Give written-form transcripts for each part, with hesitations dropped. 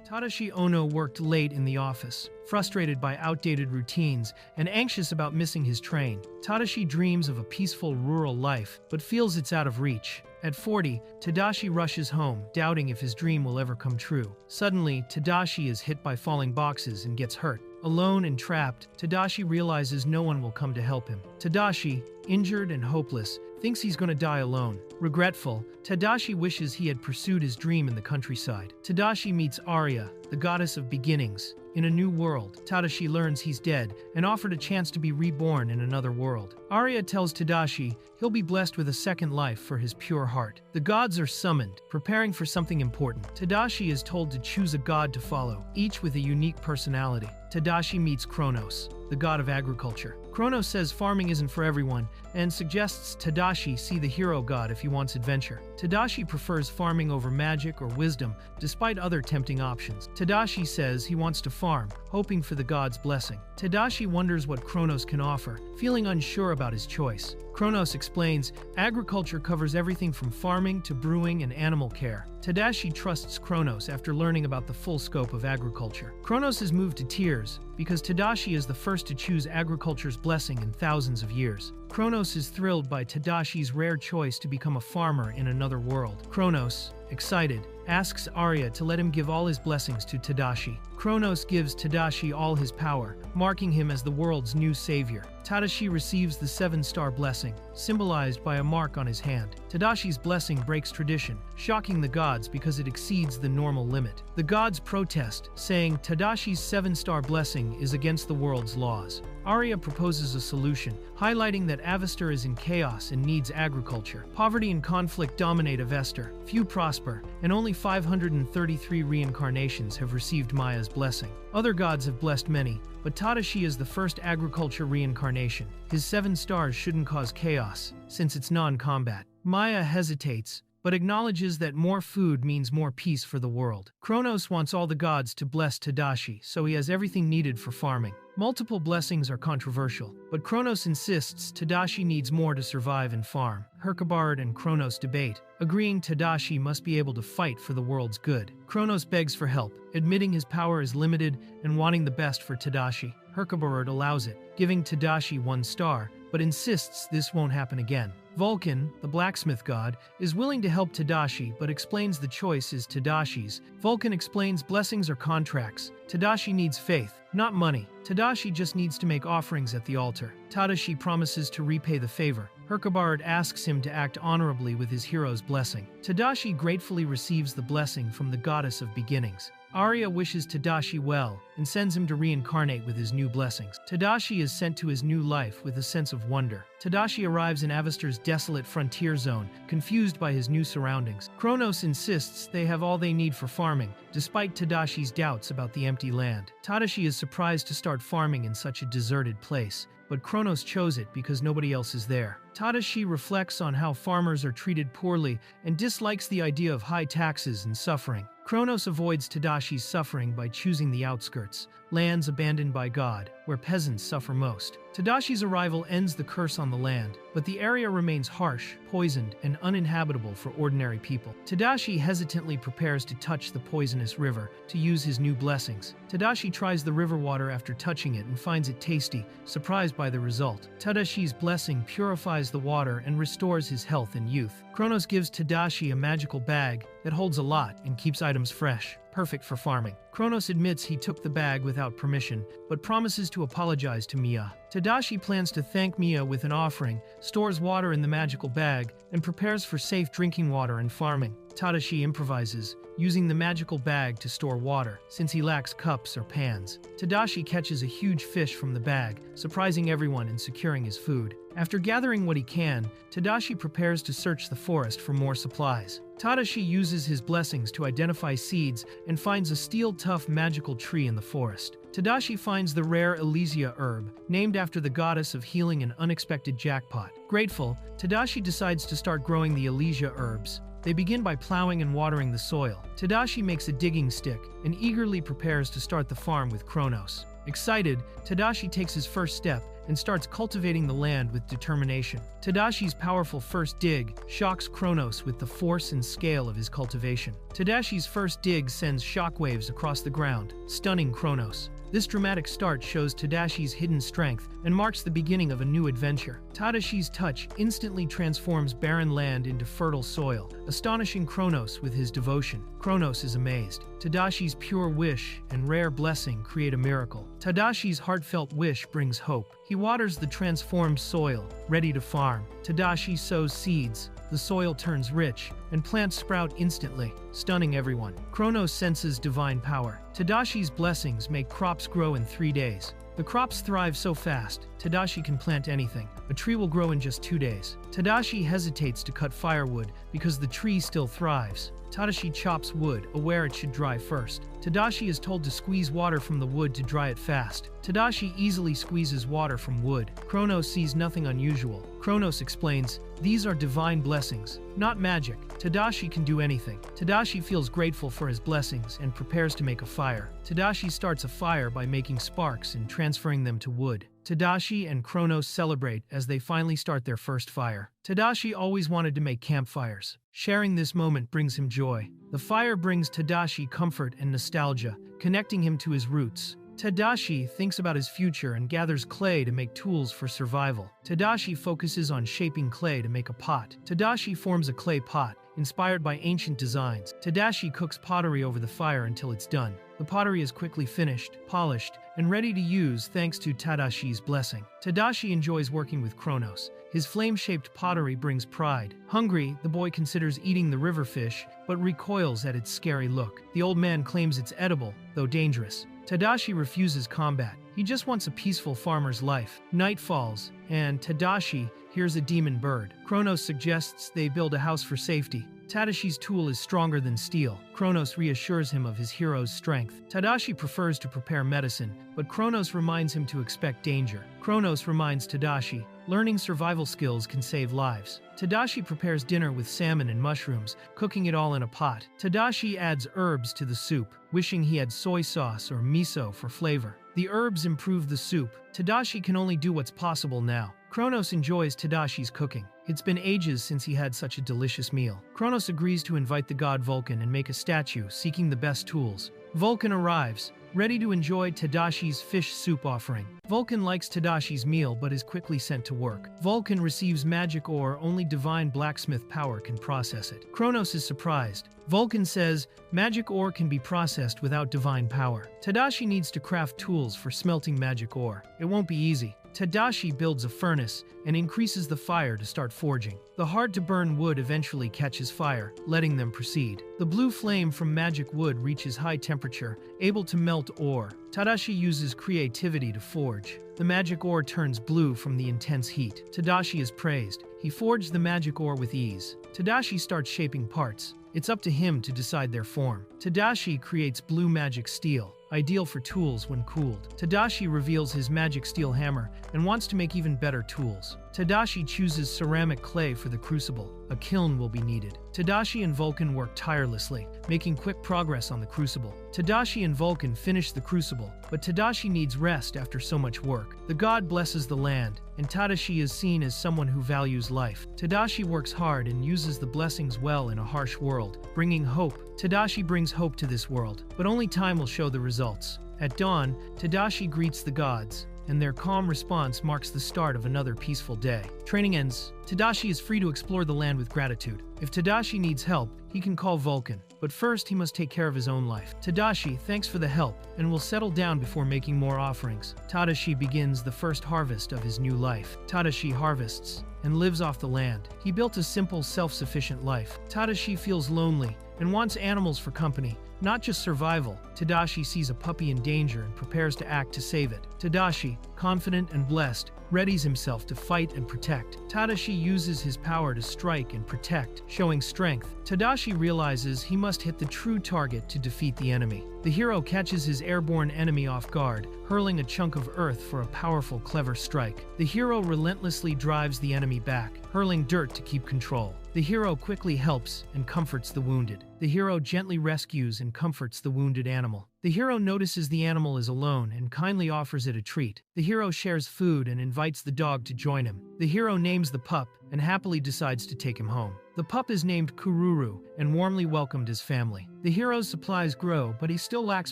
Tadashi Ono worked late in the office, frustrated by outdated routines and anxious about missing his train. Tadashi dreams of a peaceful rural life, but feels it's out of reach. At 40, Tadashi rushes home, doubting if his dream will ever come true. Suddenly, Tadashi is hit by falling boxes and gets hurt. Alone and trapped, Tadashi realizes no one will come to help him. Tadashi, injured and hopeless, thinks he's going to die alone. Regretful, Tadashi wishes he had pursued his dream in the countryside. Tadashi meets Arya, the goddess of beginnings. In a new world, Tadashi learns he's dead and offered a chance to be reborn in another world. Arya tells Tadashi he'll be blessed with a second life for his pure heart. The gods are summoned, preparing for something important. Tadashi is told to choose a god to follow, each with a unique personality. Tadashi meets Kronos, the god of agriculture. Kronos says farming isn't for everyone and suggests Tadashi see the hero god if he wants adventure. Tadashi prefers farming over magic or wisdom, despite other tempting options. Tadashi says he wants to farm, hoping for the god's blessing. Tadashi wonders what Kronos can offer, feeling unsure about his choice. Kronos explains, agriculture covers everything from farming to brewing and animal care. Tadashi trusts Kronos after learning about the full scope of agriculture. Kronos is moved to tears because Tadashi is the first to choose agriculture's blessing in thousands of years. Kronos is thrilled by Tadashi's rare choice to become a farmer in another world. Kronos, excited, asks Arya to let him give all his blessings to Tadashi. Kronos gives Tadashi all his power, marking him as the world's new savior. Tadashi receives the 7-star blessing, symbolized by a mark on his hand. Tadashi's blessing breaks tradition, shocking the gods because it exceeds the normal limit. The gods protest, saying Tadashi's 7-star blessing is against the world's laws. Arya proposes a solution, highlighting that Avestor is in chaos and needs agriculture. Poverty and conflict dominate Avestor, few prosper, and only 533 reincarnations have received Maya's blessing. Other gods have blessed many, but Tadashi is the first agriculture reincarnation. His 7 stars shouldn't cause chaos, since it's non-combat. Maya hesitates, but acknowledges that more food means more peace for the world. Kronos wants all the gods to bless Tadashi, so he has everything needed for farming. Multiple blessings are controversial, but Kronos insists Tadashi needs more to survive and farm. Herkabard and Kronos debate, agreeing Tadashi must be able to fight for the world's good. Kronos begs for help, admitting his power is limited and wanting the best for Tadashi. Herkabard allows it, giving Tadashi 1 star, but insists this won't happen again. Vulcan, the blacksmith god, is willing to help Tadashi but explains the choice is Tadashi's. Vulcan explains blessings are contracts. Tadashi needs faith, not money. Tadashi just needs to make offerings at the altar. Tadashi promises to repay the favor. Herkabard asks him to act honorably with his hero's blessing. Tadashi gratefully receives the blessing from the goddess of beginnings. Arya wishes Tadashi well and sends him to reincarnate with his new blessings. Tadashi is sent to his new life with a sense of wonder. Tadashi arrives in Avestor's desolate frontier zone, confused by his new surroundings. Kronos insists they have all they need for farming, despite Tadashi's doubts about the empty land. Tadashi is surprised to start farming in such a deserted place, but Kronos chose it because nobody else is there. Tadashi reflects on how farmers are treated poorly and dislikes the idea of high taxes and suffering. Kronos avoids Tadashi's suffering by choosing the outskirts, lands abandoned by God, where peasants suffer most. Tadashi's arrival ends the curse on the land, but the area remains harsh, poisoned, and uninhabitable for ordinary people. Tadashi hesitantly prepares to touch the poisonous river to use his new blessings. Tadashi tries the river water after touching it and finds it tasty, surprised by the result. Tadashi's blessing purifies the water and restores his health and youth. Kronos gives Tadashi a magical bag that holds a lot and keeps items fresh, perfect for farming. Kronos admits he took the bag without permission, but promises to apologize to Mia. Tadashi plans to thank Mia with an offering, stores water in the magical bag, and prepares for safe drinking water and farming. Tadashi improvises, using the magical bag to store water, since he lacks cups or pans. Tadashi catches a huge fish from the bag, surprising everyone and securing his food. After gathering what he can, Tadashi prepares to search the forest for more supplies. Tadashi uses his blessings to identify seeds and finds a steel-tough magical tree in the forest. Tadashi finds the rare Elysia herb, named after the goddess of healing and unexpected jackpot. Grateful, Tadashi decides to start growing the Elysia herbs. They begin by plowing and watering the soil. Tadashi makes a digging stick and eagerly prepares to start the farm with Kronos. Excited, Tadashi takes his first step and starts cultivating the land with determination. Tadashi's powerful first dig shocks Kronos with the force and scale of his cultivation. Tadashi's first dig sends shockwaves across the ground, stunning Kronos. This dramatic start shows Tadashi's hidden strength and marks the beginning of a new adventure. Tadashi's touch instantly transforms barren land into fertile soil, astonishing Kronos with his devotion. Kronos is amazed. Tadashi's pure wish and rare blessing create a miracle. Tadashi's heartfelt wish brings hope. He waters the transformed soil, ready to farm. Tadashi sows seeds. The soil turns rich, and plants sprout instantly, stunning everyone. Kronos senses divine power. Tadashi's blessings make crops grow in 3 days. The crops thrive so fast, Tadashi can plant anything. A tree will grow in just 2 days. Tadashi hesitates to cut firewood because the tree still thrives. Tadashi chops wood, aware it should dry first. Tadashi is told to squeeze water from the wood to dry it fast. Tadashi easily squeezes water from wood. Kronos sees nothing unusual. Kronos explains, "These are divine blessings, not magic. Tadashi can do anything." Tadashi feels grateful for his blessings and prepares to make a fire. Tadashi starts a fire by making sparks and transferring them to wood. Tadashi and Kronos celebrate as they finally start their first fire. Tadashi always wanted to make campfires. Sharing this moment brings him joy. The fire brings Tadashi comfort and nostalgia, connecting him to his roots. Tadashi thinks about his future and gathers clay to make tools for survival. Tadashi focuses on shaping clay to make a pot. Tadashi forms a clay pot, inspired by ancient designs. Tadashi cooks pottery over the fire until it's done. The pottery is quickly finished, polished, and ready to use thanks to Tadashi's blessing. Tadashi enjoys working with Kronos. His flame-shaped pottery brings pride. Hungry, the boy considers eating the river fish, but recoils at its scary look. The old man claims it's edible, though dangerous. Tadashi refuses combat. He just wants a peaceful farmer's life. Night falls, and Tadashi hears a demon bird. Kronos suggests they build a house for safety. Tadashi's tool is stronger than steel. Kronos reassures him of his hero's strength. Tadashi prefers to prepare medicine, but Kronos reminds him to expect danger. Kronos reminds Tadashi, learning survival skills can save lives. Tadashi prepares dinner with salmon and mushrooms, cooking it all in a pot. Tadashi adds herbs to the soup, wishing he had soy sauce or miso for flavor. The herbs improve the soup. Tadashi can only do what's possible now. Kronos enjoys Tadashi's cooking. It's been ages since he had such a delicious meal. Kronos agrees to invite the god Vulcan and make a statue, seeking the best tools. Vulcan arrives, ready to enjoy Tadashi's fish soup offering. Vulcan likes Tadashi's meal but is quickly sent to work. Vulcan receives magic ore, only divine blacksmith power can process it. Kronos is surprised. Vulcan says, magic ore can be processed without divine power. Tadashi needs to craft tools for smelting magic ore. It won't be easy. Tadashi builds a furnace and increases the fire to start forging. The hard-to-burn wood eventually catches fire, letting them proceed. The blue flame from magic wood reaches high temperature, able to melt ore. Tadashi uses creativity to forge. The magic ore turns blue from the intense heat. Tadashi is praised. He forged the magic ore with ease. Tadashi starts shaping parts. It's up to him to decide their form. Tadashi creates blue magic steel, ideal for tools when cooled. Tadashi reveals his magic steel hammer and wants to make even better tools. Tadashi chooses ceramic clay for the crucible. A kiln will be needed. Tadashi and Vulcan work tirelessly, making quick progress on the crucible. Tadashi and Vulcan finish the crucible, but Tadashi needs rest after so much work. The god blesses the land, and Tadashi is seen as someone who values life. Tadashi works hard and uses the blessings well in a harsh world, bringing hope. Tadashi brings hope to this world, but only time will show the results. At dawn, Tadashi greets the gods, and their calm response marks the start of another peaceful day. Training ends. Tadashi is free to explore the land with gratitude. If Tadashi needs help, he can call Vulcan, but first he must take care of his own life. Tadashi thanks for the help and will settle down before making more offerings. Tadashi begins the first harvest of his new life. Tadashi harvests and lives off the land. He built a simple, self-sufficient life. Tadashi feels lonely and wants animals for company, not just survival. Tadashi sees a puppy in danger and prepares to act to save it. Tadashi, confident and blessed, readies himself to fight and protect. Tadashi uses his power to strike and protect, showing strength. Tadashi realizes he must hit the true target to defeat the enemy. The hero catches his airborne enemy off guard, hurling a chunk of earth for a powerful, clever strike. The hero relentlessly drives the enemy back, hurling dirt to keep control. The hero quickly helps and comforts the wounded. The hero gently rescues and comforts the wounded animal. The hero notices the animal is alone and kindly offers it a treat. The hero shares food and invites the dog to join him. The hero names the pup and happily decides to take him home. The pup is named Kururu and warmly welcomed his family. The hero's supplies grow, but he still lacks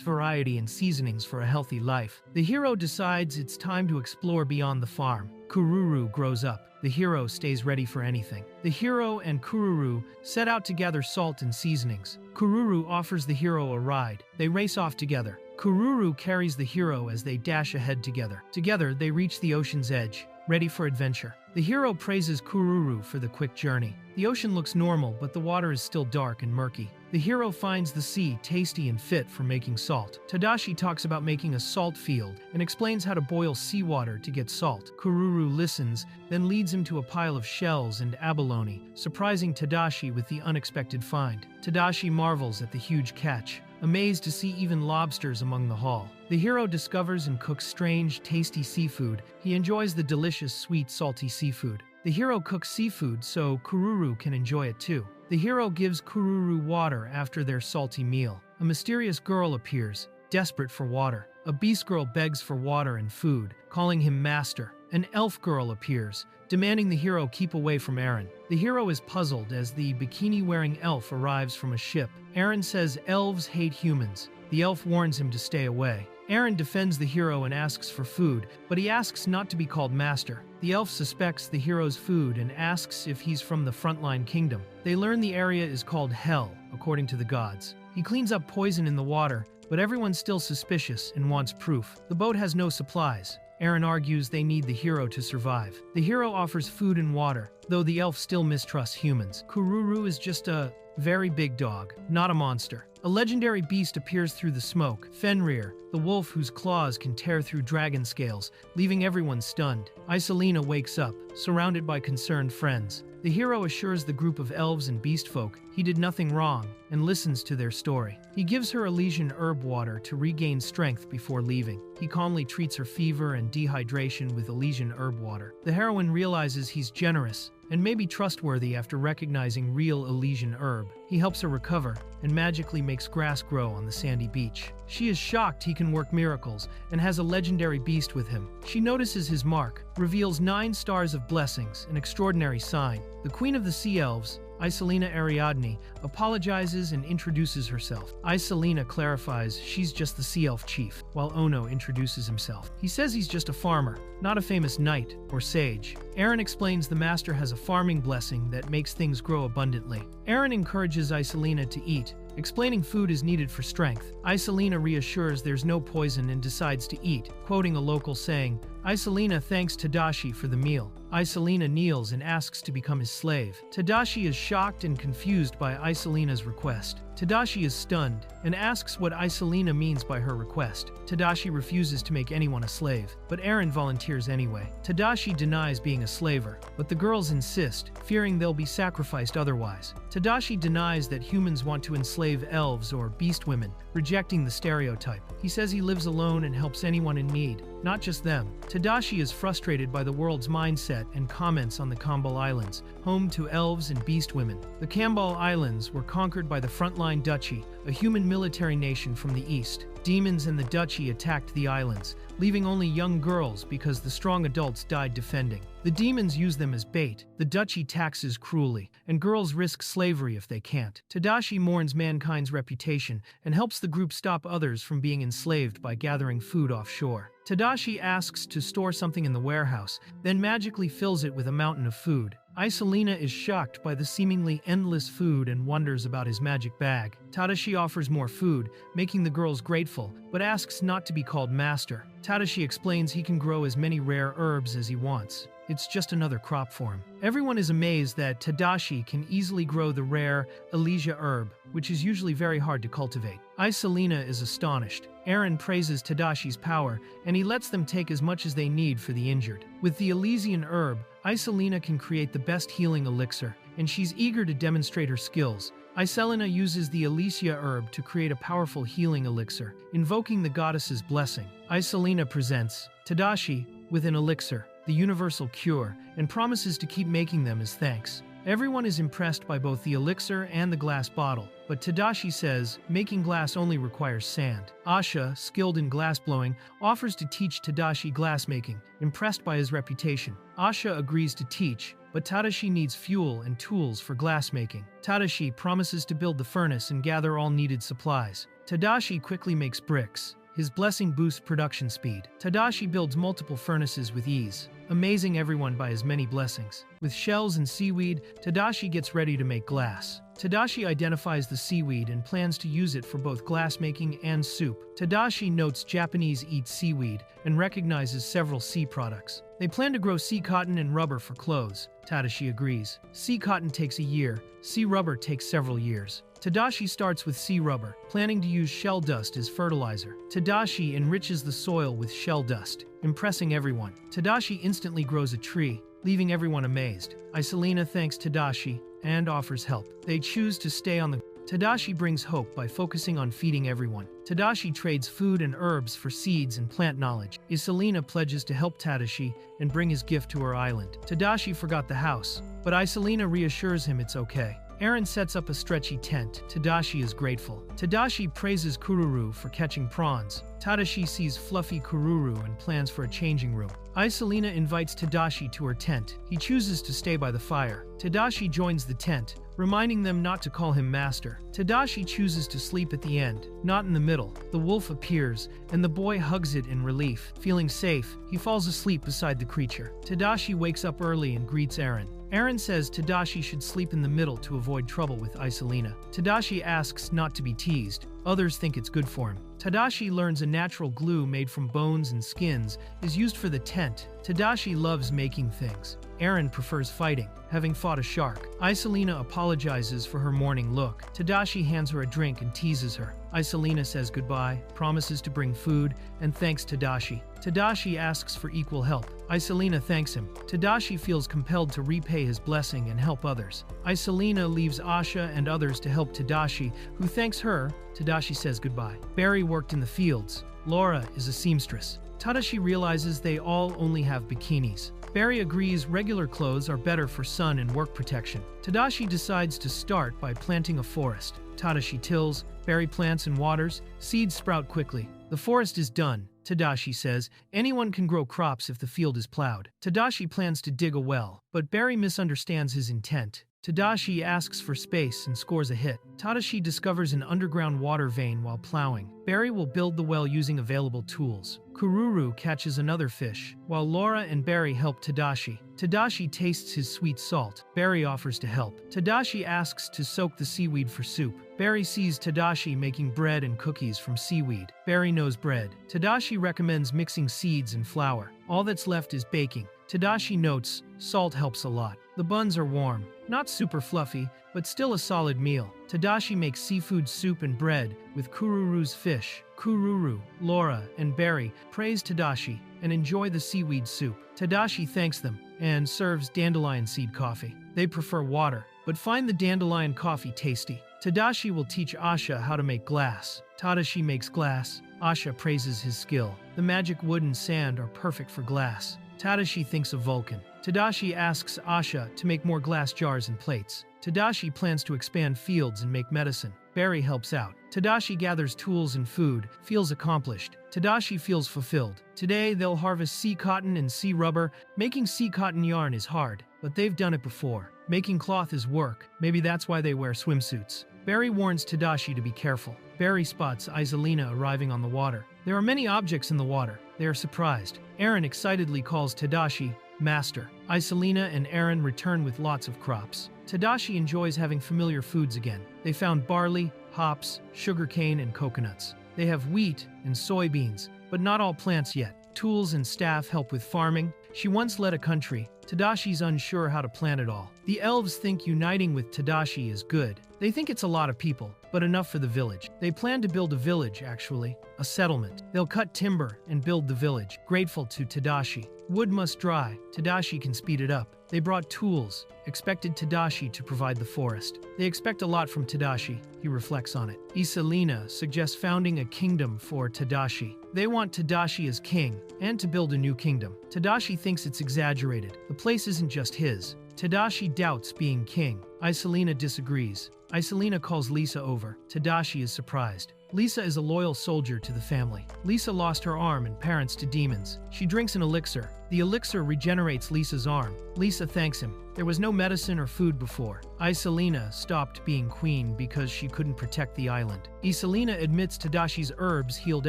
variety and seasonings for a healthy life. The hero decides it's time to explore beyond the farm. Kururu grows up. The hero stays ready for anything. The hero and Kururu set out to gather salt and seasonings. Kururu offers the hero a ride. They race off together. Kururu carries the hero as they dash ahead together. Together, they reach the ocean's edge, ready for adventure. The hero praises Kururu for the quick journey. The ocean looks normal, but the water is still dark and murky. The hero finds the sea tasty and fit for making salt. Tadashi talks about making a salt field and explains how to boil seawater to get salt. Kururu listens, then leads him to a pile of shells and abalone, surprising Tadashi with the unexpected find. Tadashi marvels at the huge catch, amazed to see even lobsters among the haul. The hero discovers and cooks strange, tasty seafood. He enjoys the delicious, sweet, salty seafood. The hero cooks seafood so Kururu can enjoy it too. The hero gives Kururu water after their salty meal. A mysterious girl appears, desperate for water. A beast girl begs for water and food, calling him master. An elf girl appears, demanding the hero keep away from Aaron. The hero is puzzled as the bikini-wearing elf arrives from a ship. Aaron says elves hate humans. The elf warns him to stay away. Aaron defends the hero and asks for food, but he asks not to be called master. The elf suspects the hero's food and asks if he's from the frontline kingdom. They learn the area is called Hell, according to the gods. He cleans up poison in the water, but everyone's still suspicious and wants proof. The boat has no supplies. Aaron argues they need the hero to survive. The hero offers food and water, though the elf still mistrusts humans. Kururu is just a very big dog, not a monster. A legendary beast appears through the smoke, Fenrir, the wolf whose claws can tear through dragon scales, leaving everyone stunned. Isolina wakes up, surrounded by concerned friends. The hero assures the group of elves and beast folk he did nothing wrong and listens to their story. He gives her Elysian herb water to regain strength before leaving. He calmly treats her fever and dehydration with Elysian herb water. The heroine realizes he's generous and may be trustworthy after recognizing real Elysian herb. He helps her recover and magically makes grass grow on the sandy beach. She is shocked he can work miracles and has a legendary beast with him. She notices his mark, reveals 9 stars of blessings, an extraordinary sign. The Queen of the Sea Elves, Isolina Ariadne, apologizes and introduces herself. Isolina clarifies she's just the Sea Elf Chief, while Ono introduces himself. He says he's just a farmer, not a famous knight or sage. Aaron explains the master has a farming blessing that makes things grow abundantly. Aaron encourages Isolina to eat, explaining food is needed for strength. Isolina reassures there's no poison and decides to eat, quoting a local saying. Isolina thanks Tadashi for the meal. Isolina kneels and asks to become his slave. Tadashi is shocked and confused by Isolina's request. Tadashi is stunned and asks what Isolina means by her request. Tadashi refuses to make anyone a slave, but Aaron volunteers anyway. Tadashi denies being a slaver, but the girls insist, fearing they'll be sacrificed otherwise. Tadashi denies that humans want to enslave elves or beast women, rejecting the stereotype. He says he lives alone and helps anyone in need, not just them. Tadashi is frustrated by the world's mindset and comments on the Kambal Islands, home to elves and beast women. The Kambal Islands were conquered by the frontline Duchy, a human military nation from the east. Demons and the Duchy attacked the islands, leaving only young girls because the strong adults died defending. The demons use them as bait. The Duchy taxes cruelly, and girls risk slavery if they can't. Tadashi mourns mankind's reputation and helps the group stop others from being enslaved by gathering food offshore. Tadashi asks to store something in the warehouse, then magically fills it with a mountain of food. Isolina is shocked by the seemingly endless food and wonders about his magic bag. Tadashi offers more food, making the girls grateful, but asks not to be called master. Tadashi explains he can grow as many rare herbs as he wants. It's just another crop for him. Everyone is amazed that Tadashi can easily grow the rare Elysia herb, which is usually very hard to cultivate. Isolina is astonished. Aaron praises Tadashi's power, and he lets them take as much as they need for the injured. With the Elysian herb, Isolina can create the best healing elixir, and she's eager to demonstrate her skills, Iselina uses the Elysia herb to create a powerful healing elixir, invoking the goddess's blessing. Iselina presents Tadashi with an elixir, the universal cure, and promises to keep making them as thanks. Everyone is impressed by both the elixir and the glass bottle, but Tadashi says making glass only requires sand. Asha, skilled in glassblowing, offers to teach Tadashi glassmaking, impressed by his reputation. Asha agrees to teach, but Tadashi needs fuel and tools for glassmaking. Tadashi promises to build the furnace and gather all needed supplies. Tadashi quickly makes bricks. His blessing boosts production speed. Tadashi builds multiple furnaces with ease, amazing everyone by his many blessings. With shells and seaweed, Tadashi gets ready to make glass. Tadashi identifies the seaweed and plans to use it for both glassmaking and soup. Tadashi notes Japanese eat seaweed and recognizes several sea products. They plan to grow sea cotton and rubber for clothes. Tadashi agrees. Sea cotton takes a year, sea rubber takes several years. Tadashi starts with sea rubber, planning to use shell dust as fertilizer. Tadashi enriches the soil with shell dust, impressing everyone. Tadashi instantly grows a tree, leaving everyone amazed. Iselina thanks Tadashi and offers help. They choose to stay on the... Tadashi brings hope by focusing on feeding everyone. Tadashi trades food and herbs for seeds and plant knowledge. Iselina pledges to help Tadashi and bring his gift to her island. Tadashi forgot the house, but Iselina reassures him it's okay. Eren sets up a stretchy tent. Tadashi is grateful. Tadashi praises Kururu for catching prawns. Tadashi sees fluffy Kururu and plans for a changing room. Iselina invites Tadashi to her tent. He chooses to stay by the fire. Tadashi joins the tent, reminding them not to call him master. Tadashi chooses to sleep at the end, not in the middle. The wolf appears, and the boy hugs it in relief. Feeling safe, he falls asleep beside the creature. Tadashi wakes up early and greets Eren. Eren says Tadashi should sleep in the middle to avoid trouble with Iselina. Tadashi asks not to be teased. Others think it's good for him. Tadashi learns a natural glue made from bones and skins is used for the tent. Tadashi loves making things. Eren prefers fighting, having fought a shark. Iselina apologizes for her morning look. Tadashi hands her a drink and teases her. Iselina says goodbye, promises to bring food, and thanks Tadashi. Tadashi asks for equal help. Iselina thanks him. Tadashi feels compelled to repay his blessing and help others. Iselina leaves Asha and others to help Tadashi, who thanks her. Tadashi says goodbye. Barry worked in the fields. Laura is a seamstress. Tadashi realizes they all only have bikinis. Barry agrees regular clothes are better for sun and work protection. Tadashi decides to start by planting a forest. Tadashi tills, Barry plants and waters, seeds sprout quickly. The forest is done, Tadashi says. Anyone can grow crops if the field is plowed. Tadashi plans to dig a well, but Barry misunderstands his intent. Tadashi asks for space and scores a hit. Tadashi discovers an underground water vein while plowing. Barry will build the well using available tools. Kururu catches another fish, while Laura and Barry help Tadashi. Tadashi tastes his sweet salt. Barry offers to help. Tadashi asks to soak the seaweed for soup. Barry sees Tadashi making bread and cookies from seaweed. Barry knows bread. Tadashi recommends mixing seeds and flour. All that's left is baking. Tadashi notes, salt helps a lot. The buns are warm, not super fluffy, but still a solid meal. Tadashi makes seafood soup and bread with Kururu's fish. Kururu, Laura, and Barry praise Tadashi and enjoy the seaweed soup. Tadashi thanks them and serves dandelion seed coffee. They prefer water, but find the dandelion coffee tasty. Tadashi will teach Asha how to make glass. Tadashi makes glass. Asha praises his skill. The magic wood and sand are perfect for glass. Tadashi thinks of Vulcan. Tadashi asks Asha to make more glass jars and plates. Tadashi plans to expand fields and make medicine. Barry helps out. Tadashi gathers tools and food, feels accomplished. Tadashi feels fulfilled. Today, they'll harvest sea cotton and sea rubber. Making sea cotton yarn is hard, but they've done it before. Making cloth is work. Maybe that's why they wear swimsuits. Barry warns Tadashi to be careful. Barry spots Iselina arriving on the water. There are many objects in the water. They are surprised. Eren excitedly calls Tadashi Master. Iselina and Eren return with lots of crops. Tadashi enjoys having familiar foods again. They found barley, hops, sugarcane, and coconuts. They have wheat and soybeans, but not all plants yet. Tools and staff help with farming. She once led a country. Tadashi's unsure how to plan it all. The elves think uniting with Tadashi is good. They think it's a lot of people, but enough for the village. They plan to build a village, actually. A settlement. They'll cut timber and build the village, grateful to Tadashi. Wood must dry. Tadashi can speed it up. They brought tools, expected Tadashi to provide the forest. They expect a lot from Tadashi, he reflects on it. Isalina suggests founding a kingdom for Tadashi. They want Tadashi as king, and to build a new kingdom. Tadashi thinks it's exaggerated. The place isn't just his. Tadashi doubts being king. Isalina disagrees. Isalina calls Lisa over. Tadashi is surprised. Lisa is a loyal soldier to the family. Lisa lost her arm and parents to demons. She drinks an elixir. The elixir regenerates Lisa's arm. Lisa thanks him. There was no medicine or food before. Isalina stopped being queen because she couldn't protect the island. Isalina admits Tadashi's herbs healed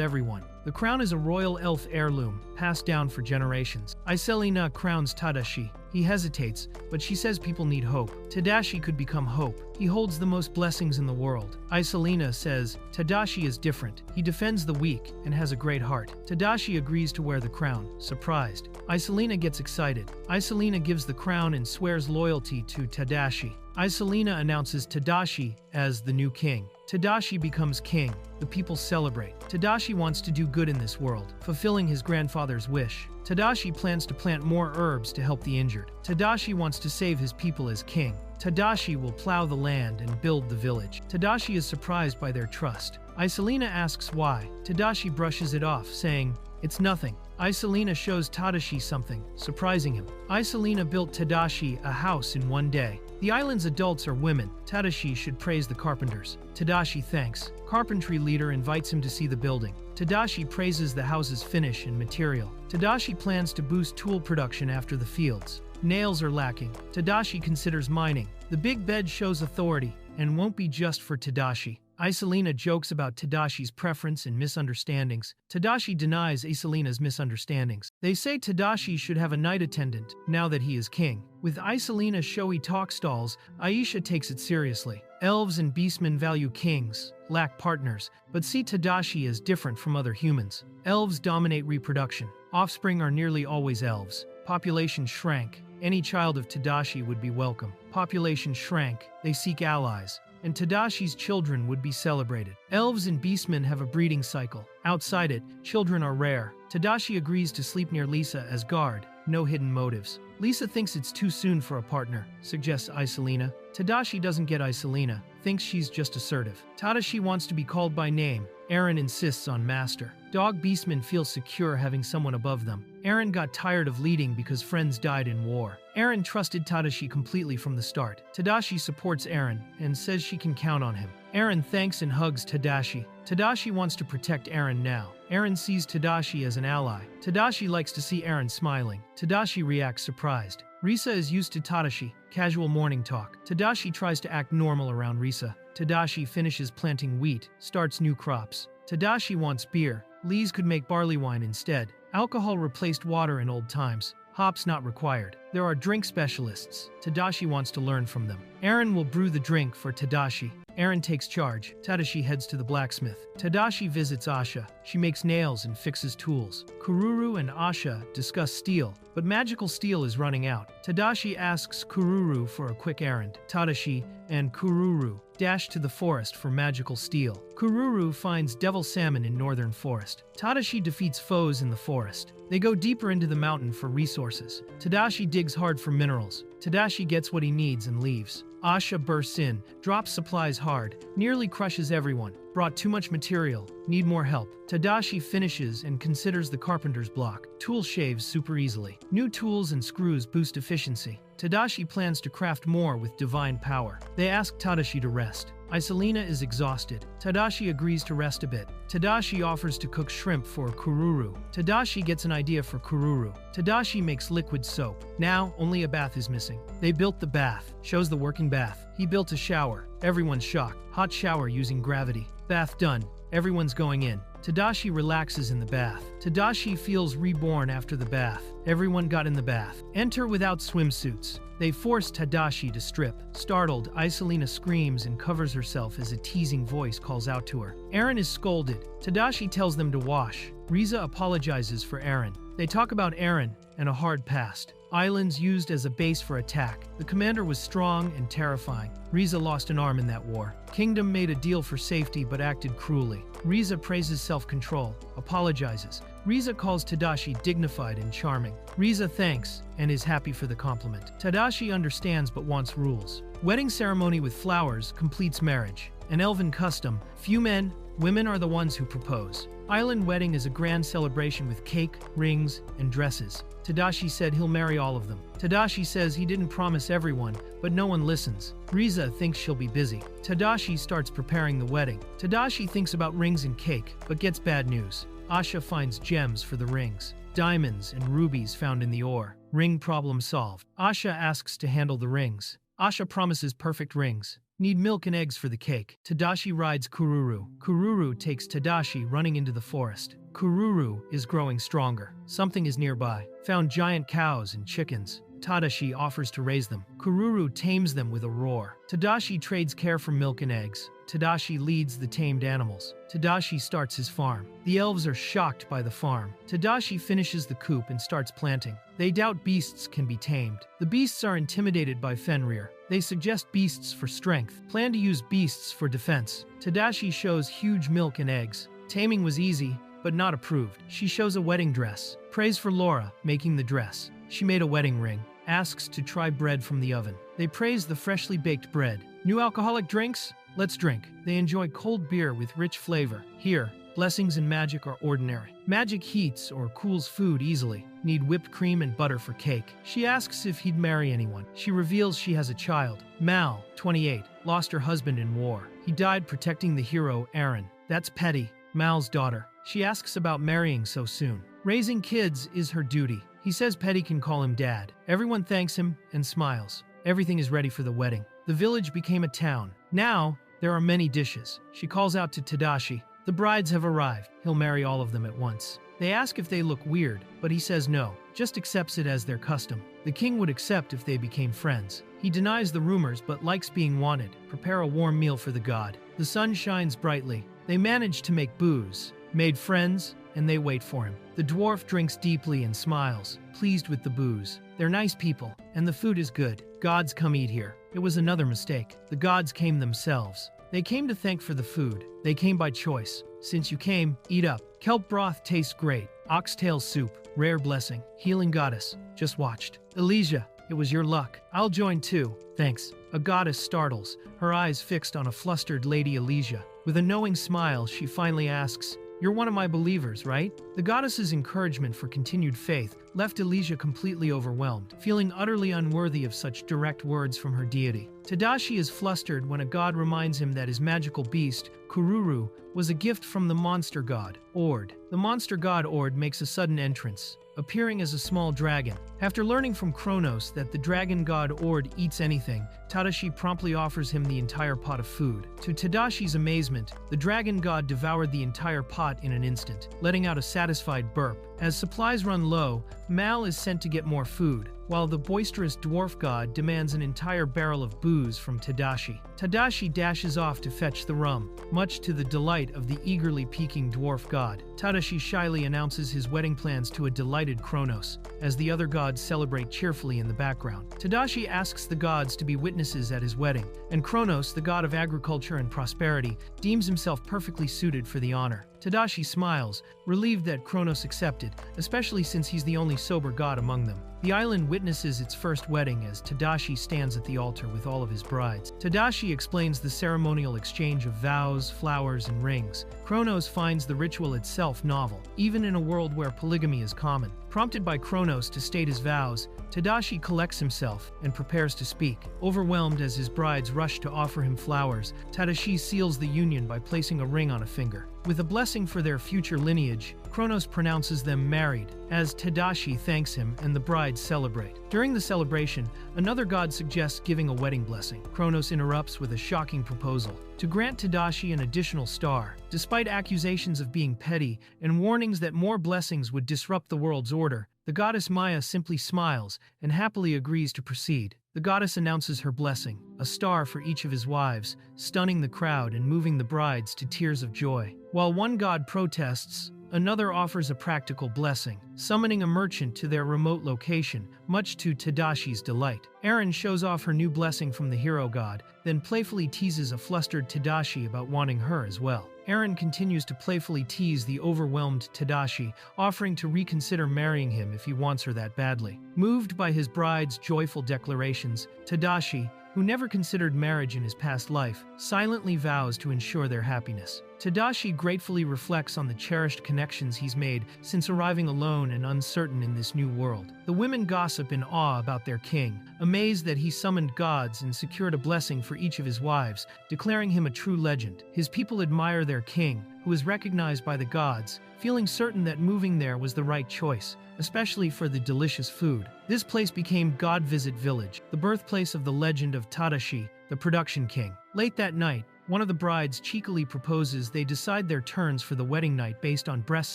everyone. The crown is a royal elf heirloom, passed down for generations. Isalina crowns Tadashi. He hesitates, but she says people need hope. Tadashi could become hope. He holds the most blessings in the world. Isalina says, Tadashi is different. He defends the weak and has a great heart. Tadashi agrees to wear the crown, surprised. Isalina gets excited. Isalina gives the crown and swears loyalty to Tadashi. Isalina announces Tadashi as the new king. Tadashi becomes king. The people celebrate. Tadashi wants to do good in this world, fulfilling his grandfather's wish. Tadashi plans to plant more herbs to help the injured. Tadashi wants to save his people as king. Tadashi will plow the land and build the village. Tadashi is surprised by their trust. Isalina asks why. Tadashi brushes it off, saying, "It's nothing." Isalina shows Tadashi something, surprising him. Isalina built Tadashi a house in one day. The island's adults are women. Tadashi should praise the carpenters. Tadashi thanks. Carpentry leader invites him to see the building. Tadashi praises the house's finish and material. Tadashi plans to boost tool production after the fields. Nails are lacking. Tadashi considers mining. The big bed shows authority and won't be just for Tadashi. Isalina jokes about Tadashi's preference and misunderstandings. Tadashi denies Isalina's misunderstandings. They say Tadashi should have a night attendant, now that he is king. With Isalina's showy talk stalls, Aisha takes it seriously. Elves and beastmen value kings, lack partners, but see Tadashi as different from other humans. Elves dominate reproduction. Offspring are nearly always elves. Population shrank. Any child of Tadashi would be welcome. Population shrank. They seek allies. And Tadashi's children would be celebrated. Elves and beastmen have a breeding cycle. Outside it, children are rare. Tadashi agrees to sleep near Lisa as guard. No hidden motives. Lisa thinks it's too soon for a partner, suggests Isalina. Tadashi doesn't get Isalina, thinks she's just assertive. Tadashi wants to be called by name. Aaron insists on master. Dog beastmen feel secure having someone above them. Aaron got tired of leading because friends died in war. Aaron trusted Tadashi completely from the start. Tadashi supports Aaron and says she can count on him. Aaron thanks and hugs Tadashi. Tadashi wants to protect Aaron now. Aaron sees Tadashi as an ally. Tadashi likes to see Aaron smiling. Tadashi reacts surprised. Risa is used to Tadashi. Casual morning talk. Tadashi tries to act normal around Risa. Tadashi finishes planting wheat, starts new crops. Tadashi wants beer. Lees could make barley wine instead. Alcohol replaced water in old times. Hops not required. There are drink specialists. Tadashi wants to learn from them. Aaron will brew the drink for Tadashi. Aaron takes charge. Tadashi heads to the blacksmith. Tadashi visits Asha. She makes nails and fixes tools. Kururu and Asha discuss steel, but magical steel is running out. Tadashi asks Kururu for a quick errand. Tadashi and Kururu dash to the forest for magical steel. Kururu finds devil salmon in northern forest. Tadashi defeats foes in the forest. They go deeper into the mountain for resources. Tadashi digs hard for minerals. Tadashi gets what he needs and leaves. Asha bursts in, drops supplies hard, nearly crushes everyone. Brought too much material, need more help. Tadashi finishes and considers the carpenter's block. Tool shaves super easily. New tools and screws boost efficiency. Tadashi plans to craft more with divine power. They ask Tadashi to rest. Isalina is exhausted. Tadashi agrees to rest a bit. Tadashi offers to cook shrimp for Kururu. Tadashi gets an idea for Kururu. Tadashi makes liquid soap. Now, only a bath is missing. They built the bath. Shows the working bath. He built a shower. Everyone's shocked. Hot shower using gravity. Bath done. Everyone's going in. Tadashi relaxes in the bath. Tadashi feels reborn after the bath. Everyone got in the bath. Enter without swimsuits. They force Tadashi to strip. Startled, Isalina screams and covers herself as a teasing voice calls out to her. Aaron is scolded. Tadashi tells them to wash. Riza apologizes for Aaron. They talk about Aaron and a hard past. Islands used as a base for attack. The commander was strong and terrifying. Riza lost an arm in that war. Kingdom made a deal for safety but acted cruelly. Riza praises self-control, apologizes. Riza calls Tadashi dignified and charming. Riza thanks and is happy for the compliment. Tadashi understands but wants rules. Wedding ceremony with flowers completes marriage. An elven custom, few men, women are the ones who propose. Island wedding is a grand celebration with cake, rings, and dresses. Tadashi said he'll marry all of them. Tadashi says he didn't promise everyone, but no one listens. Riza thinks she'll be busy. Tadashi starts preparing the wedding. Tadashi thinks about rings and cake, but gets bad news. Asha finds gems for the rings. Diamonds and rubies found in the ore. Ring problem solved. Asha asks to handle the rings. Asha promises perfect rings. Need milk and eggs for the cake. Tadashi rides Kururu. Kururu takes Tadashi running into the forest. Kururu is growing stronger. Something is nearby. Found giant cows and chickens. Tadashi offers to raise them. Kururu tames them with a roar. Tadashi trades care for milk and eggs. Tadashi leads the tamed animals. Tadashi starts his farm. The elves are shocked by the farm. Tadashi finishes the coop and starts planting. They doubt beasts can be tamed. The beasts are intimidated by Fenrir. They suggest beasts for strength. Plan to use beasts for defense. Tadashi shows huge milk and eggs. Taming was easy, but not approved. She shows a wedding dress. Praise for Laura, making the dress. She made a wedding ring. Asks to try bread from the oven. They praise the freshly baked bread. New alcoholic drinks? Let's drink. They enjoy cold beer with rich flavor. Here, blessings and magic are ordinary. Magic heats or cools food easily. Need whipped cream and butter for cake. She asks if he'd marry anyone. She reveals she has a child. Mal, 28, lost her husband in war. He died protecting the hero, Aaron. That's Petty, Mal's daughter. She asks about marrying so soon. Raising kids is her duty. He says Petty can call him dad. Everyone thanks him and smiles. Everything is ready for the wedding. The village became a town. Now, there are many dishes. She calls out to Tadashi. The brides have arrived. He'll marry all of them at once. They ask if they look weird, but he says no, just accepts it as their custom. The king would accept if they became friends. He denies the rumors but likes being wanted. Prepare a warm meal for the god. The sun shines brightly. They manage to make booze, made friends, and they wait for him. The dwarf drinks deeply and smiles, pleased with the booze. They're nice people, and the food is good. Gods come eat here. It was another mistake. The gods came themselves. They came to thank for the food. They came by choice. Since you came, eat up. Kelp broth tastes great. Oxtail soup, rare blessing. Healing goddess, just watched. Elysia, it was your luck. I'll join too. Thanks. A goddess startles, her eyes fixed on a flustered Lady Elysia. With a knowing smile, she finally asks, "You're one of my believers, right?" The goddess's encouragement for continued faith left Elysia completely overwhelmed, feeling utterly unworthy of such direct words from her deity. Tadashi is flustered when a god reminds him that his magical beast, Kururu, was a gift from the monster god, Ord. The monster god Ord makes a sudden entrance, appearing as a small dragon. After learning from Kronos that the dragon god Ord eats anything, Tadashi promptly offers him the entire pot of food. To Tadashi's amazement, the dragon god devoured the entire pot in an instant, letting out a satisfied burp. As supplies run low, Mal is sent to get more food, while the boisterous dwarf god demands an entire barrel of booze from Tadashi. Tadashi dashes off to fetch the rum, much to the delight of the eagerly peeking dwarf god. Tadashi shyly announces his wedding plans to a delighted Kronos, as the other gods celebrate cheerfully in the background. Tadashi asks the gods to be witnesses at his wedding, and Kronos, the god of agriculture and prosperity, deems himself perfectly suited for the honor. Tadashi smiles, relieved that Kronos accepted, especially since he's the only sober god among them. The island witnesses its first wedding as Tadashi stands at the altar with all of his brides. Tadashi explains the ceremonial exchange of vows, flowers, and rings. Kronos finds the ritual itself novel, even in a world where polygamy is common. Prompted by Kronos to state his vows, Tadashi collects himself and prepares to speak. Overwhelmed as his brides rush to offer him flowers, Tadashi seals the union by placing a ring on a finger. With a blessing for their future lineage, Kronos pronounces them married, as Tadashi thanks him and the brides celebrate. During the celebration, another god suggests giving a wedding blessing. Kronos interrupts with a shocking proposal to grant Tadashi an additional star. Despite accusations of being petty and warnings that more blessings would disrupt the world's order, the goddess Maya simply smiles and happily agrees to proceed. The goddess announces her blessing, a star for each of his wives, stunning the crowd and moving the brides to tears of joy. While one god protests, Another offers a practical blessing, summoning a merchant to their remote location, much to Tadashi's delight. Eren shows off her new blessing from the hero god, then playfully teases a flustered Tadashi about wanting her as well. Eren continues to playfully tease the overwhelmed Tadashi, offering to reconsider marrying him if he wants her that badly. Moved by his bride's joyful declarations, Tadashi, who never considered marriage in his past life, silently vows to ensure their happiness. Tadashi gratefully reflects on the cherished connections he's made since arriving alone and uncertain in this new world. The women gossip in awe about their king, amazed that he summoned gods and secured a blessing for each of his wives, declaring him a true legend. His people admire their king, who is recognized by the gods, feeling certain that moving there was the right choice, especially for the delicious food. This place became God Visit Village, the birthplace of the legend of Tadashi, the production king. Late that night, one of the brides cheekily proposes they decide their turns for the wedding night based on breast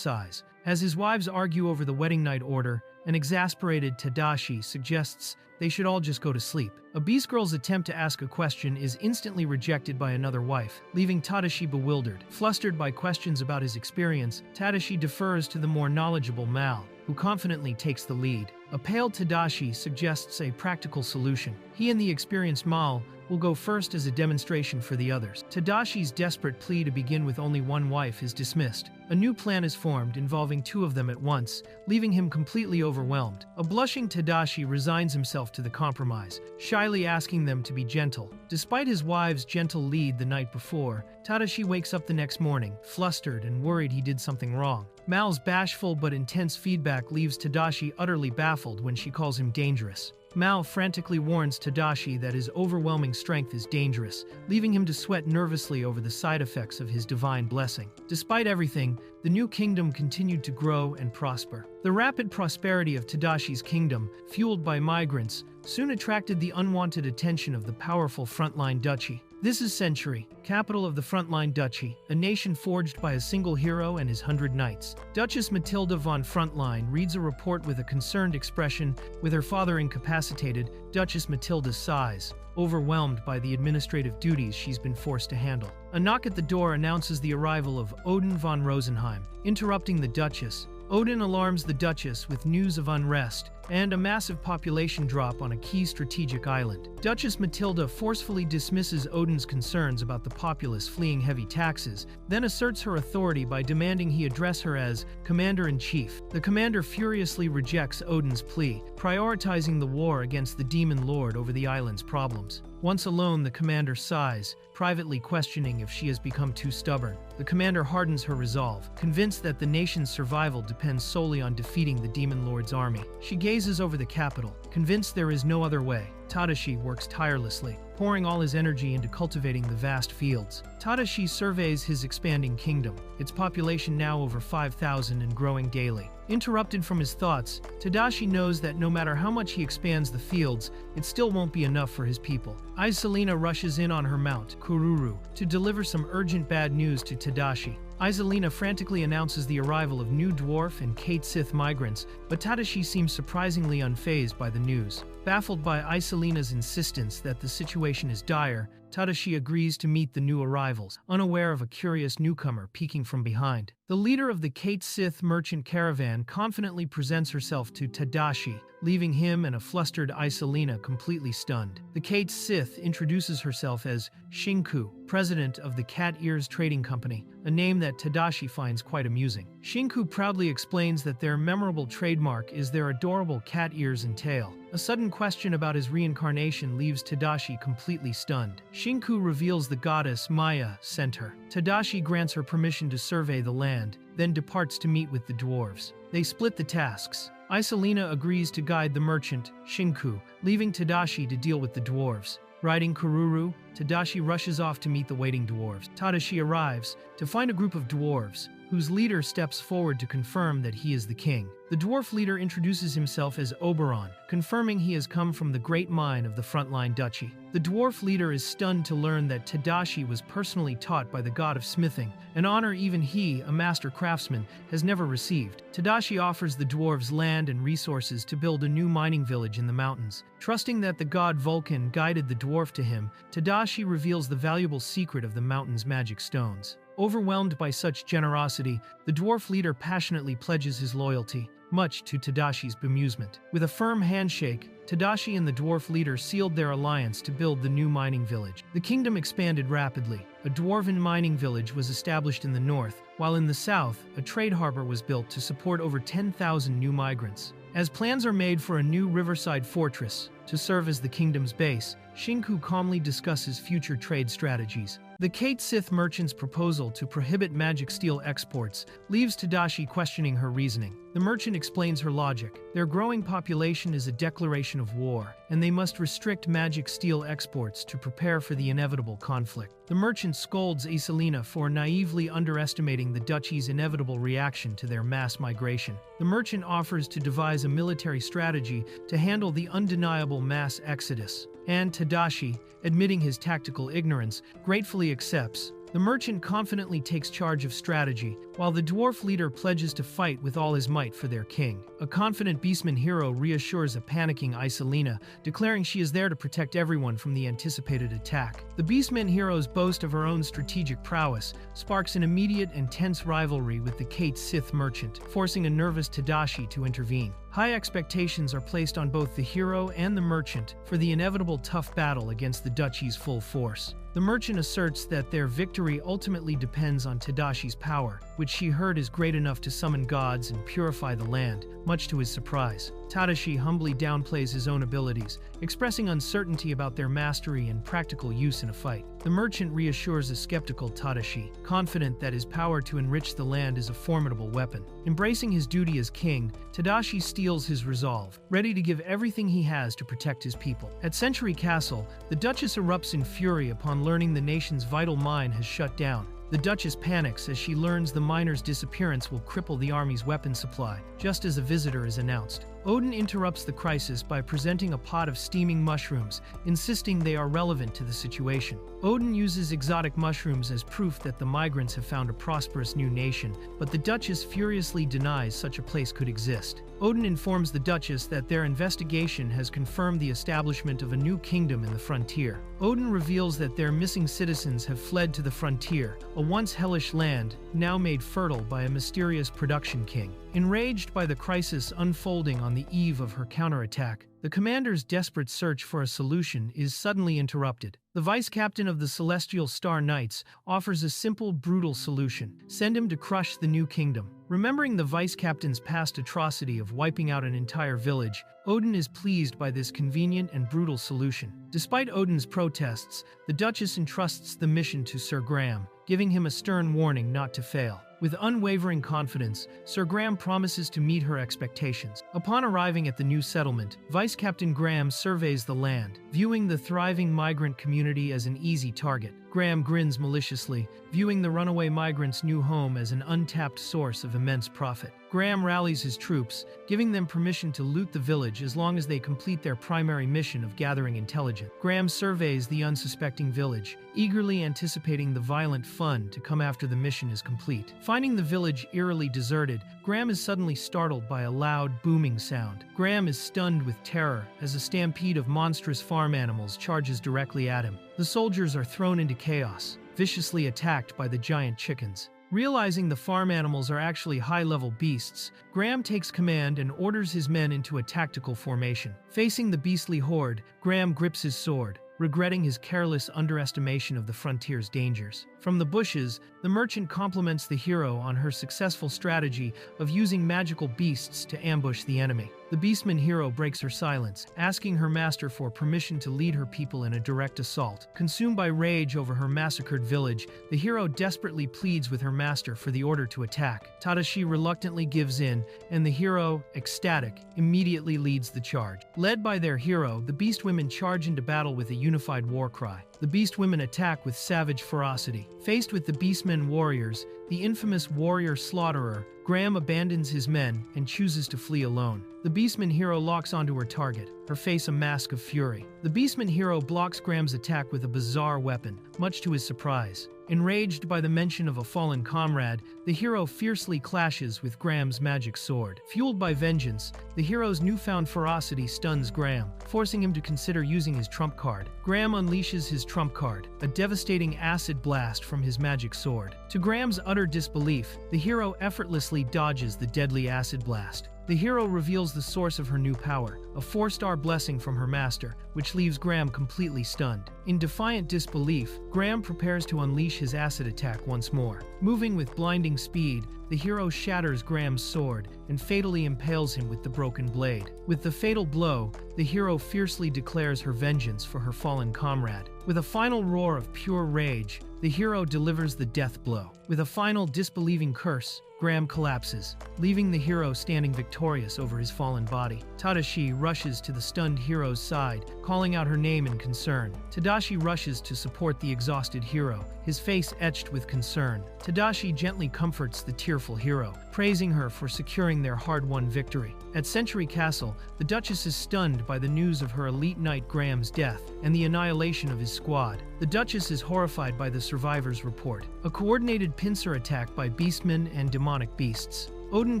size. As his wives argue over the wedding night order, an exasperated Tadashi suggests they should all just go to sleep. A beast girl's attempt to ask a question is instantly rejected by another wife, leaving Tadashi bewildered. Flustered by questions about his experience, Tadashi defers to the more knowledgeable Mal, who confidently takes the lead. A pale Tadashi suggests a practical solution. He and the experienced Mal will go first as a demonstration for the others. Tadashi's desperate plea to begin with only one wife is dismissed. A new plan is formed involving two of them at once, leaving him completely overwhelmed. A blushing Tadashi resigns himself to the compromise, shyly asking them to be gentle. Despite his wife's gentle lead the night before, Tadashi wakes up the next morning, flustered and worried he did something wrong. Mal's bashful but intense feedback leaves Tadashi utterly baffled when she calls him dangerous. Mal frantically warns Tadashi that his overwhelming strength is dangerous, leaving him to sweat nervously over the side effects of his divine blessing. Despite everything, the new kingdom continued to grow and prosper. The rapid prosperity of Tadashi's kingdom, fueled by migrants, soon attracted the unwanted attention of the powerful frontline Duchy. This is Century, capital of the frontline Duchy, a nation forged by a single hero and his 100 knights. Duchess Matilda von Frontline reads a report with a concerned expression. With her father incapacitated, Duchess Matilda sighs, overwhelmed by the administrative duties she's been forced to handle. A knock at the door announces the arrival of Odin von Rosenheim. Interrupting the Duchess, Odin alarms the Duchess with news of unrest and a massive population drop on a key strategic island. Duchess Matilda forcefully dismisses Odin's concerns about the populace fleeing heavy taxes, then asserts her authority by demanding he address her as Commander-in-Chief. The commander furiously rejects Odin's plea, prioritizing the war against the Demon Lord over the island's problems. Once alone, the commander sighs, privately questioning if she has become too stubborn. The commander hardens her resolve, convinced that the nation's survival depends solely on defeating the Demon Lord's army. She gazes over the capital, convinced there is no other way. Tadashi works tirelessly, pouring all his energy into cultivating the vast fields. Tadashi surveys his expanding kingdom, its population now over 5,000 and growing daily. Interrupted from his thoughts, Tadashi knows that no matter how much he expands the fields, it still won't be enough for his people. Iselina rushes in on her mount, Kururu, to deliver some urgent bad news to Tadashi. Iselina frantically announces the arrival of new dwarf and Kate Sith migrants, but Tadashi seems surprisingly unfazed by the news. Baffled by Iselina's insistence that the situation is dire, Tadashi agrees to meet the new arrivals, unaware of a curious newcomer peeking from behind. The leader of the Kate Sith merchant caravan confidently presents herself to Tadashi, leaving him and a flustered Iselina completely stunned. The Kate Sith introduces herself as Shinku, president of the Cat Ears Trading Company, a name that Tadashi finds quite amusing. Shinku proudly explains that their memorable trademark is their adorable cat ears and tail. A sudden question about his reincarnation leaves Tadashi completely stunned. Shinku reveals the goddess Maya sent her. Tadashi grants her permission to survey the land, then departs to meet with the dwarves. They split the tasks. Iselina agrees to guide the merchant, Shinku, leaving Tadashi to deal with the dwarves. Riding Kururu, Tadashi rushes off to meet the waiting dwarves. Tadashi arrives to find a group of dwarves, whose leader steps forward to confirm that he is the king. The dwarf leader introduces himself as Oberon, confirming he has come from the great mine of the frontline Duchy. The dwarf leader is stunned to learn that Tadashi was personally taught by the god of smithing, an honor even he, a master craftsman, has never received. Tadashi offers the dwarves land and resources to build a new mining village in the mountains. Trusting that the god Vulcan guided the dwarf to him, Tadashi reveals the valuable secret of the mountain's magic stones. Overwhelmed by such generosity, the dwarf leader passionately pledges his loyalty, much to Tadashi's bemusement. With a firm handshake, Tadashi and the dwarf leader sealed their alliance to build the new mining village. The kingdom expanded rapidly. A dwarven mining village was established in the north, while in the south, a trade harbor was built to support over 10,000 new migrants. As plans are made for a new riverside fortress to serve as the kingdom's base, Shinku calmly discusses future trade strategies. The Kate Sith merchant's proposal to prohibit magic steel exports leaves Tadashi questioning her reasoning. The merchant explains her logic. Their growing population is a declaration of war, and they must restrict magic steel exports to prepare for the inevitable conflict. The merchant scolds Iselina for naively underestimating the Duchy's inevitable reaction to their mass migration. The merchant offers to devise a military strategy to handle the undeniable mass exodus, and Tadashi, admitting his tactical ignorance, gratefully accepts. The merchant confidently takes charge of strategy, while the dwarf leader pledges to fight with all his might for their king. A confident Beastman hero reassures a panicking Iselina, declaring she is there to protect everyone from the anticipated attack. The Beastman hero's boast of her own strategic prowess sparks an immediate and tense rivalry with the Kate Sith merchant, forcing a nervous Tadashi to intervene. High expectations are placed on both the hero and the merchant for the inevitable tough battle against the Duchy's full force. The merchant asserts that their victory ultimately depends on Tadashi's power, which she heard is great enough to summon gods and purify the land, much to his surprise. Tadashi humbly downplays his own abilities, expressing uncertainty about their mastery and practical use in a fight. The merchant reassures a skeptical Tadashi, confident that his power to enrich the land is a formidable weapon. Embracing his duty as king, Tadashi steels his resolve, ready to give everything he has to protect his people. At Century Castle, the Duchess erupts in fury upon learning the nation's vital mine has shut down. The Duchess panics as she learns the miner's disappearance will cripple the army's weapon supply, just as a visitor is announced. Odin interrupts the crisis by presenting a pot of steaming mushrooms, insisting they are relevant to the situation. Odin uses exotic mushrooms as proof that the migrants have found a prosperous new nation, but the Duchess furiously denies such a place could exist. Odin informs the Duchess that their investigation has confirmed the establishment of a new kingdom in the frontier. Odin reveals that their missing citizens have fled to the frontier, a once hellish land, now made fertile by a mysterious production king. Enraged by the crisis unfolding on the eve of her counterattack, the commander's desperate search for a solution is suddenly interrupted. The vice-captain of the Celestial Star Knights offers a simple, brutal solution: send him to crush the new kingdom. Remembering the vice-captain's past atrocity of wiping out an entire village, Odin is pleased by this convenient and brutal solution. Despite Odin's protests, the Duchess entrusts the mission to Sir Graham, giving him a stern warning not to fail. With unwavering confidence, Sir Graham promises to meet her expectations. Upon arriving at the new settlement, Vice Captain Graham surveys the land, viewing the thriving migrant community as an easy target. Graham grins maliciously, viewing the runaway migrants' new home as an untapped source of immense profit. Graham rallies his troops, giving them permission to loot the village as long as they complete their primary mission of gathering intelligence. Graham surveys the unsuspecting village, eagerly anticipating the violent fun to come after the mission is complete. Finding the village eerily deserted, Graham is suddenly startled by a loud, booming sound. Graham is stunned with terror as a stampede of monstrous farm animals charges directly at him. The soldiers are thrown into chaos, viciously attacked by the giant chickens. Realizing the farm animals are actually high-level beasts, Graham takes command and orders his men into a tactical formation. Facing the beastly horde, Graham grips his sword, regretting his careless underestimation of the frontier's dangers. From the bushes, the merchant compliments the hero on her successful strategy of using magical beasts to ambush the enemy. The Beastman hero breaks her silence, asking her master for permission to lead her people in a direct assault. Consumed by rage over her massacred village, the hero desperately pleads with her master for the order to attack. Tadashi reluctantly gives in, and the hero, ecstatic, immediately leads the charge. Led by their hero, the Beast Women charge into battle with a unified war cry. The Beast Women attack with savage ferocity. Faced with the Beastmen warriors, the infamous warrior slaughterer, Graham abandons his men and chooses to flee alone. The Beastman hero locks onto her target, her face a mask of fury. The Beastman hero blocks Graham's attack with a bizarre weapon, much to his surprise. Enraged by the mention of a fallen comrade, the hero fiercely clashes with Graham's magic sword. Fueled by vengeance, the hero's newfound ferocity stuns Graham, forcing him to consider using his trump card. Graham unleashes his trump card, a devastating acid blast from his magic sword. To Graham's utter disbelief, the hero effortlessly dodges the deadly acid blast. The hero reveals the source of her new power, a 4-star blessing from her master, which leaves Graham completely stunned. In defiant disbelief, Graham prepares to unleash his acid attack once more. Moving with blinding speed, the hero shatters Graham's sword and fatally impales him with the broken blade. With the fatal blow, the hero fiercely declares her vengeance for her fallen comrade. With a final roar of pure rage, the hero delivers the death blow. With a final disbelieving curse, Graham collapses, leaving the hero standing victorious over his fallen body. Tadashi rushes to the stunned hero's side, calling out her name in concern. Tadashi rushes to support the exhausted hero, his face etched with concern. Tadashi gently comforts the tearful hero, praising her for securing their hard-won victory. At Century Castle, the Duchess is stunned by the news of her elite knight Graham's death and the annihilation of his squad. The Duchess is horrified by the survivors' report, a coordinated pincer attack by beastmen and demonic beasts. Odin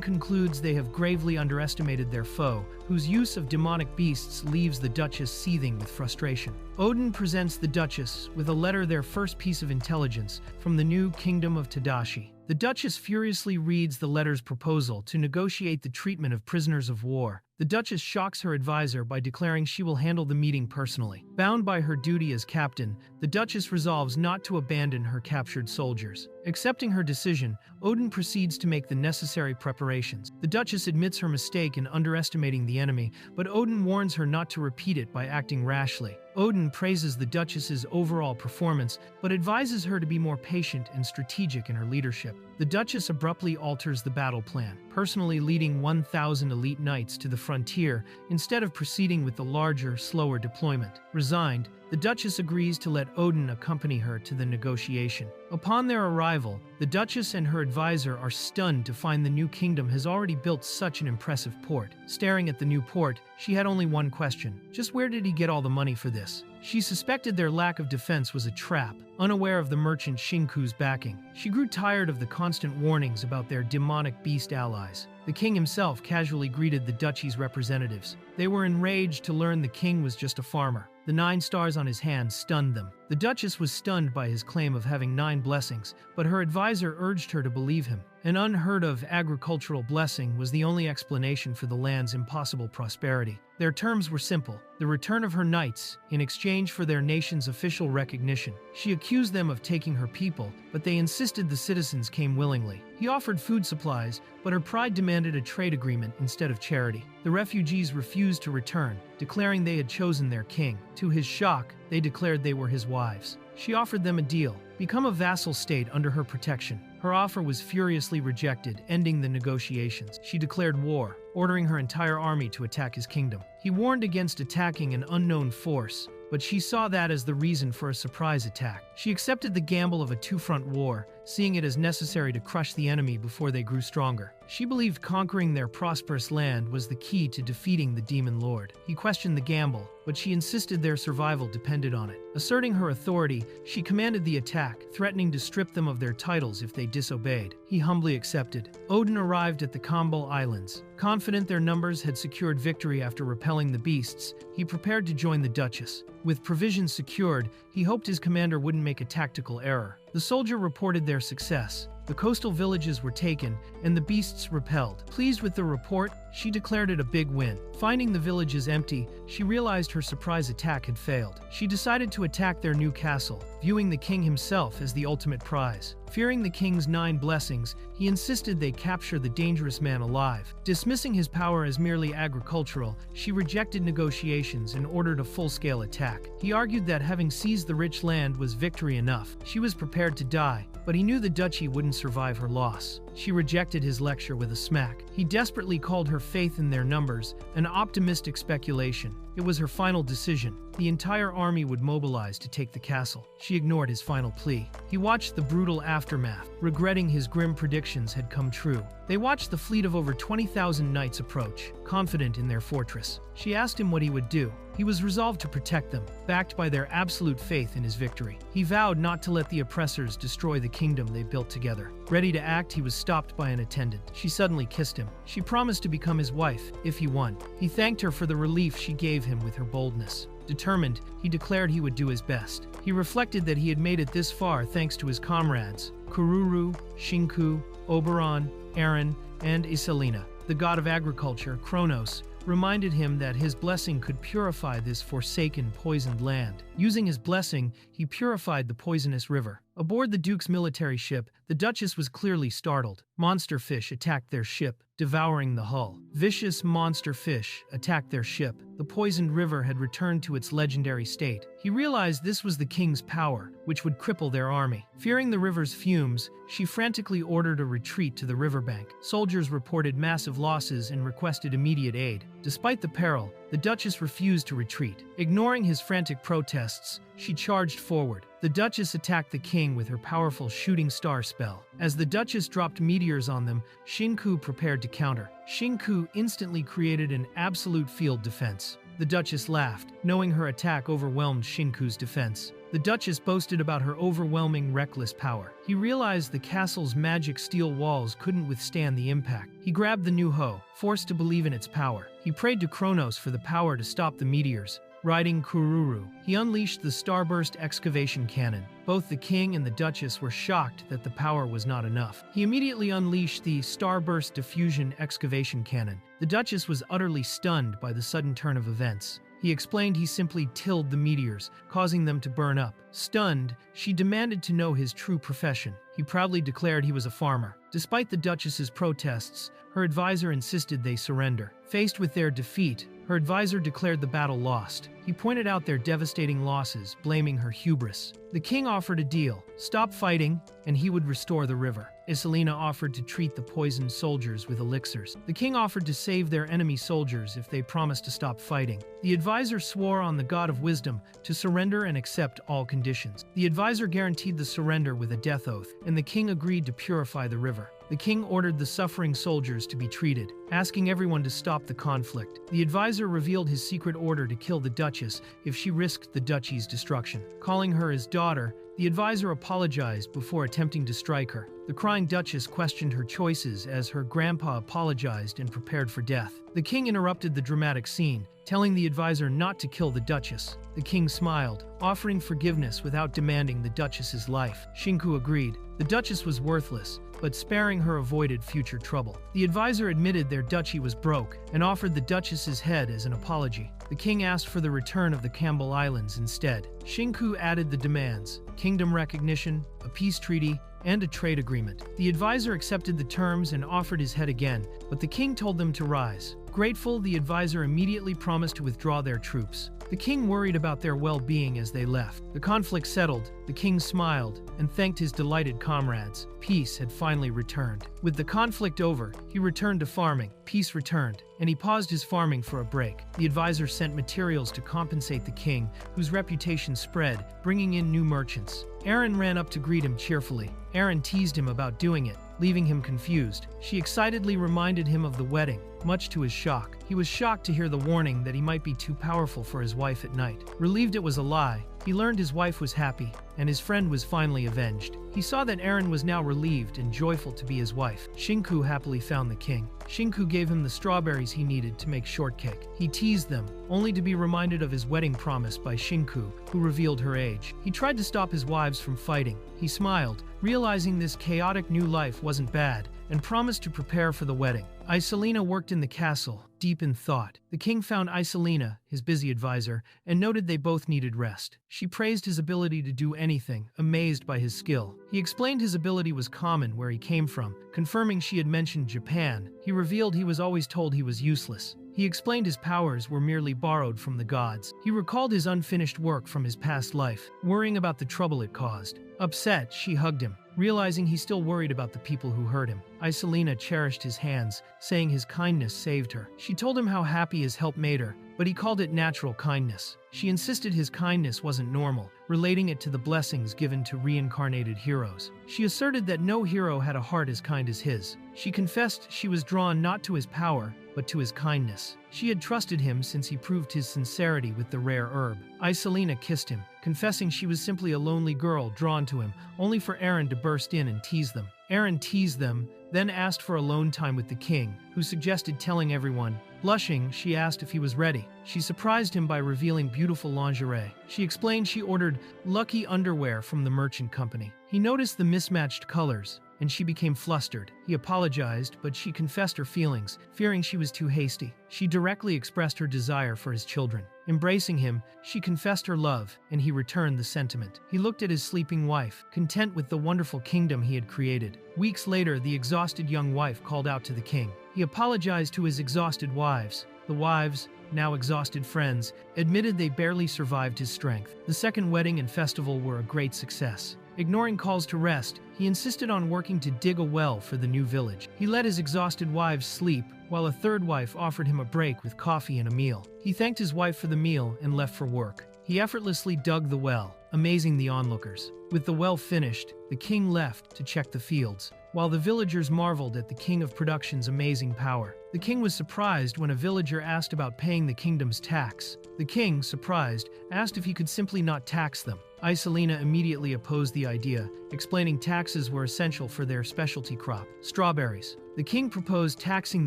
concludes they have gravely underestimated their foe, whose use of demonic beasts leaves the Duchess seething with frustration. Odin presents the Duchess with a letter, their first piece of intelligence, from the new kingdom of Tadashi. The Duchess furiously reads the letter's proposal to negotiate the treatment of prisoners of war. The Duchess shocks her advisor by declaring she will handle the meeting personally. Bound by her duty as captain, the Duchess resolves not to abandon her captured soldiers. Accepting her decision, Odin proceeds to make the necessary preparations. The Duchess admits her mistake in underestimating the enemy, but Odin warns her not to repeat it by acting rashly. Odin praises the Duchess's overall performance, but advises her to be more patient and strategic in her leadership. The Duchess abruptly alters the battle plan, personally leading 1,000 elite knights to the frontier instead of proceeding with the larger, slower deployment. Resigned, the Duchess agrees to let Odin accompany her to the negotiation. Upon their arrival, the Duchess and her advisor are stunned to find the new kingdom has already built such an impressive port. Staring at the new port, she had only one question: just where did he get all the money for this? She suspected their lack of defense was a trap, unaware of the merchant Shinku's backing. She grew tired of the constant warnings about their demonic beast allies. The king himself casually greeted the duchy's representatives. They were enraged to learn the king was just a farmer. The 9 stars on his hand stunned them. The Duchess was stunned by his claim of having 9 blessings, but her advisor urged her to believe him. An unheard-of agricultural blessing was the only explanation for the land's impossible prosperity. Their terms were simple: the return of her knights in exchange for their nation's official recognition. She accused them of taking her people, but they insisted the citizens came willingly. He offered food supplies, but her pride demanded a trade agreement instead of charity. The refugees refused to return, declaring they had chosen their king. To his shock, they declared they were his wives. She offered them a deal: become a vassal state under her protection. Her offer was furiously rejected, ending the negotiations. She declared war, ordering her entire army to attack his kingdom. He warned against attacking an unknown force, but she saw that as the reason for a surprise attack. She accepted the gamble of a 2-front war, seeing it as necessary to crush the enemy before they grew stronger. She believed conquering their prosperous land was the key to defeating the demon lord. He questioned the gamble, but she insisted their survival depended on it. Asserting her authority, she commanded the attack, threatening to strip them of their titles if they disobeyed. He humbly accepted. Odin arrived at the Combal Islands. Confident their numbers had secured victory after repelling the beasts, he prepared to join the Duchess. With provisions secured, he hoped his commander wouldn't make a tactical error. The soldier reported their success. The coastal villages were taken, and the beasts repelled. Pleased with the report, she declared it a big win. Finding the villages empty, she realized her surprise attack had failed. She decided to attack their new castle, viewing the king himself as the ultimate prize. Fearing the king's 9 blessings, he insisted they capture the dangerous man alive. Dismissing his power as merely agricultural, she rejected negotiations and ordered a full-scale attack. He argued that having seized the rich land was victory enough. She was prepared to die, but he knew the duchy wouldn't survive her loss. She rejected his lecture with a smack. He desperately called her faith in their numbers an optimistic speculation. It was her final decision. The entire army would mobilize to take the castle. She ignored his final plea. He watched the brutal aftermath, regretting his grim predictions had come true. They watched the fleet of over 20,000 knights approach, confident in their fortress. She asked him what he would do. He was resolved to protect them, backed by their absolute faith in his victory. He vowed not to let the oppressors destroy the kingdom they built together. Ready to act, he was stopped by an attendant. She suddenly kissed him. She promised to become his wife if he won. He thanked her for the relief she gave him with her boldness. Determined, he declared he would do his best. He reflected that he had made it this far thanks to his comrades, Kururu, Shinku, Oberon, Aaron, and Iselina. The god of agriculture, Kronos, reminded him that his blessing could purify this forsaken, poisoned land. Using his blessing, he purified the poisonous river. Aboard the Duke's military ship, the Duchess was clearly startled. Monster fish attacked their ship, devouring the hull. Vicious monster fish attacked their ship. The poisoned river had returned to its legendary state. He realized this was the king's power, which would cripple their army. Fearing the river's fumes, she frantically ordered a retreat to the riverbank. Soldiers reported massive losses and requested immediate aid. Despite the peril, the Duchess refused to retreat. Ignoring his frantic protests, she charged forward. The Duchess attacked the king with her powerful shooting star spell. As the Duchess dropped meteors on them, Shinku prepared to counter. Shinku instantly created an absolute field defense. The Duchess laughed, knowing her attack overwhelmed Shinku's defense. The Duchess boasted about her overwhelming, reckless power. He realized the castle's magic steel walls couldn't withstand the impact. He grabbed the new hoe, forced to believe in its power. He prayed to Kronos for the power to stop the meteors. Riding Kururu, he unleashed the Starburst excavation cannon. Both the king and the Duchess were shocked that the power was not enough. He immediately unleashed the Starburst diffusion excavation cannon. The Duchess was utterly stunned by the sudden turn of events. He explained he simply tilled the meteors, causing them to burn up. Stunned, she demanded to know his true profession. He proudly declared he was a farmer. Despite the Duchess's protests, her advisor insisted they surrender. Faced with their defeat, her advisor declared the battle lost. He pointed out their devastating losses, blaming her hubris. The king offered a deal: stop fighting, and he would restore the river. Iselina offered to treat the poisoned soldiers with elixirs. The king offered to save their enemy soldiers if they promised to stop fighting. The advisor swore on the god of wisdom to surrender and accept all conditions. The advisor guaranteed the surrender with a death oath, and the king agreed to purify the river. The king ordered the suffering soldiers to be treated, asking everyone to stop the conflict. The advisor revealed his secret order to kill the Duchess if she risked the duchy's destruction. Calling her his daughter, the advisor apologized before attempting to strike her. The crying Duchess questioned her choices as her grandpa apologized and prepared for death. The king interrupted the dramatic scene, telling the advisor not to kill the Duchess. The king smiled, offering forgiveness without demanding the Duchess's life. Shinku agreed. The Duchess was worthless, but sparing her avoided future trouble. The advisor admitted their duchy was broke and offered the Duchess's head as an apology. The king asked for the return of the Campbell Islands instead. Shinku added the demands: kingdom recognition, a peace treaty, and a trade agreement. The advisor accepted the terms and offered his head again, but the king told them to rise. Grateful, the advisor immediately promised to withdraw their troops. The king worried about their well-being as they left. The conflict settled, the king smiled, and thanked his delighted comrades. Peace had finally returned. With the conflict over, he returned to farming. Peace returned, and he paused his farming for a break. The advisor sent materials to compensate the king, whose reputation spread, bringing in new merchants. Aaron ran up to greet him cheerfully. Aaron teased him about doing it, leaving him confused. She excitedly reminded him of the wedding, much to his shock. He was shocked to hear the warning that he might be too powerful for his wife at night. Relieved it was a lie, he learned his wife was happy, and his friend was finally avenged. He saw that Aaron was now relieved and joyful to be his wife. Shinku happily found the king. Shinku gave him the strawberries he needed to make shortcake. He teased them, only to be reminded of his wedding promise by Shinku, who revealed her age. He tried to stop his wives from fighting. He smiled, realizing this chaotic new life wasn't bad, and promised to prepare for the wedding. Iselina worked in the castle, deep in thought. The king found Iselina, his busy advisor, and noted they both needed rest. She praised his ability to do anything, amazed by his skill. He explained his ability was common where he came from, confirming she had mentioned Japan. He revealed he was always told he was useless. He explained his powers were merely borrowed from the gods. He recalled his unfinished work from his past life, worrying about the trouble it caused. Upset, she hugged him, realizing he still worried about the people who hurt him. Iselina cherished his hands, saying his kindness saved her. She told him how happy his help made her, but he called it natural kindness. She insisted his kindness wasn't normal, relating it to the blessings given to reincarnated heroes. She asserted that no hero had a heart as kind as his. She confessed she was drawn not to his power, but to his kindness. She had trusted him since he proved his sincerity with the rare herb. Iselina kissed him, confessing she was simply a lonely girl drawn to him, only for Aaron to burst in and tease them. Aaron teased them, then asked for alone time with the king, who suggested telling everyone. Blushing, she asked if he was ready. She surprised him by revealing beautiful lingerie. She explained she ordered lucky underwear from the merchant company. He noticed the mismatched colors, and she became flustered. He apologized, but she confessed her feelings, fearing she was too hasty. She directly expressed her desire for his children. Embracing him, she confessed her love, and he returned the sentiment. He looked at his sleeping wife, content with the wonderful kingdom he had created. Weeks later, the exhausted young wife called out to the king. He apologized to his exhausted wives. The wives, now exhausted friends, admitted they barely survived his strength. The second wedding and festival were a great success. Ignoring calls to rest, he insisted on working to dig a well for the new village. He let his exhausted wives sleep, while a third wife offered him a break with coffee and a meal. He thanked his wife for the meal and left for work. He effortlessly dug the well, amazing the onlookers. With the well finished, the king left to check the fields, while the villagers marveled at the king of production's amazing power. The king was surprised when a villager asked about paying the kingdom's tax. The king, surprised, asked if he could simply not tax them. Iselina immediately opposed the idea, explaining taxes were essential for their specialty crop, strawberries. The king proposed taxing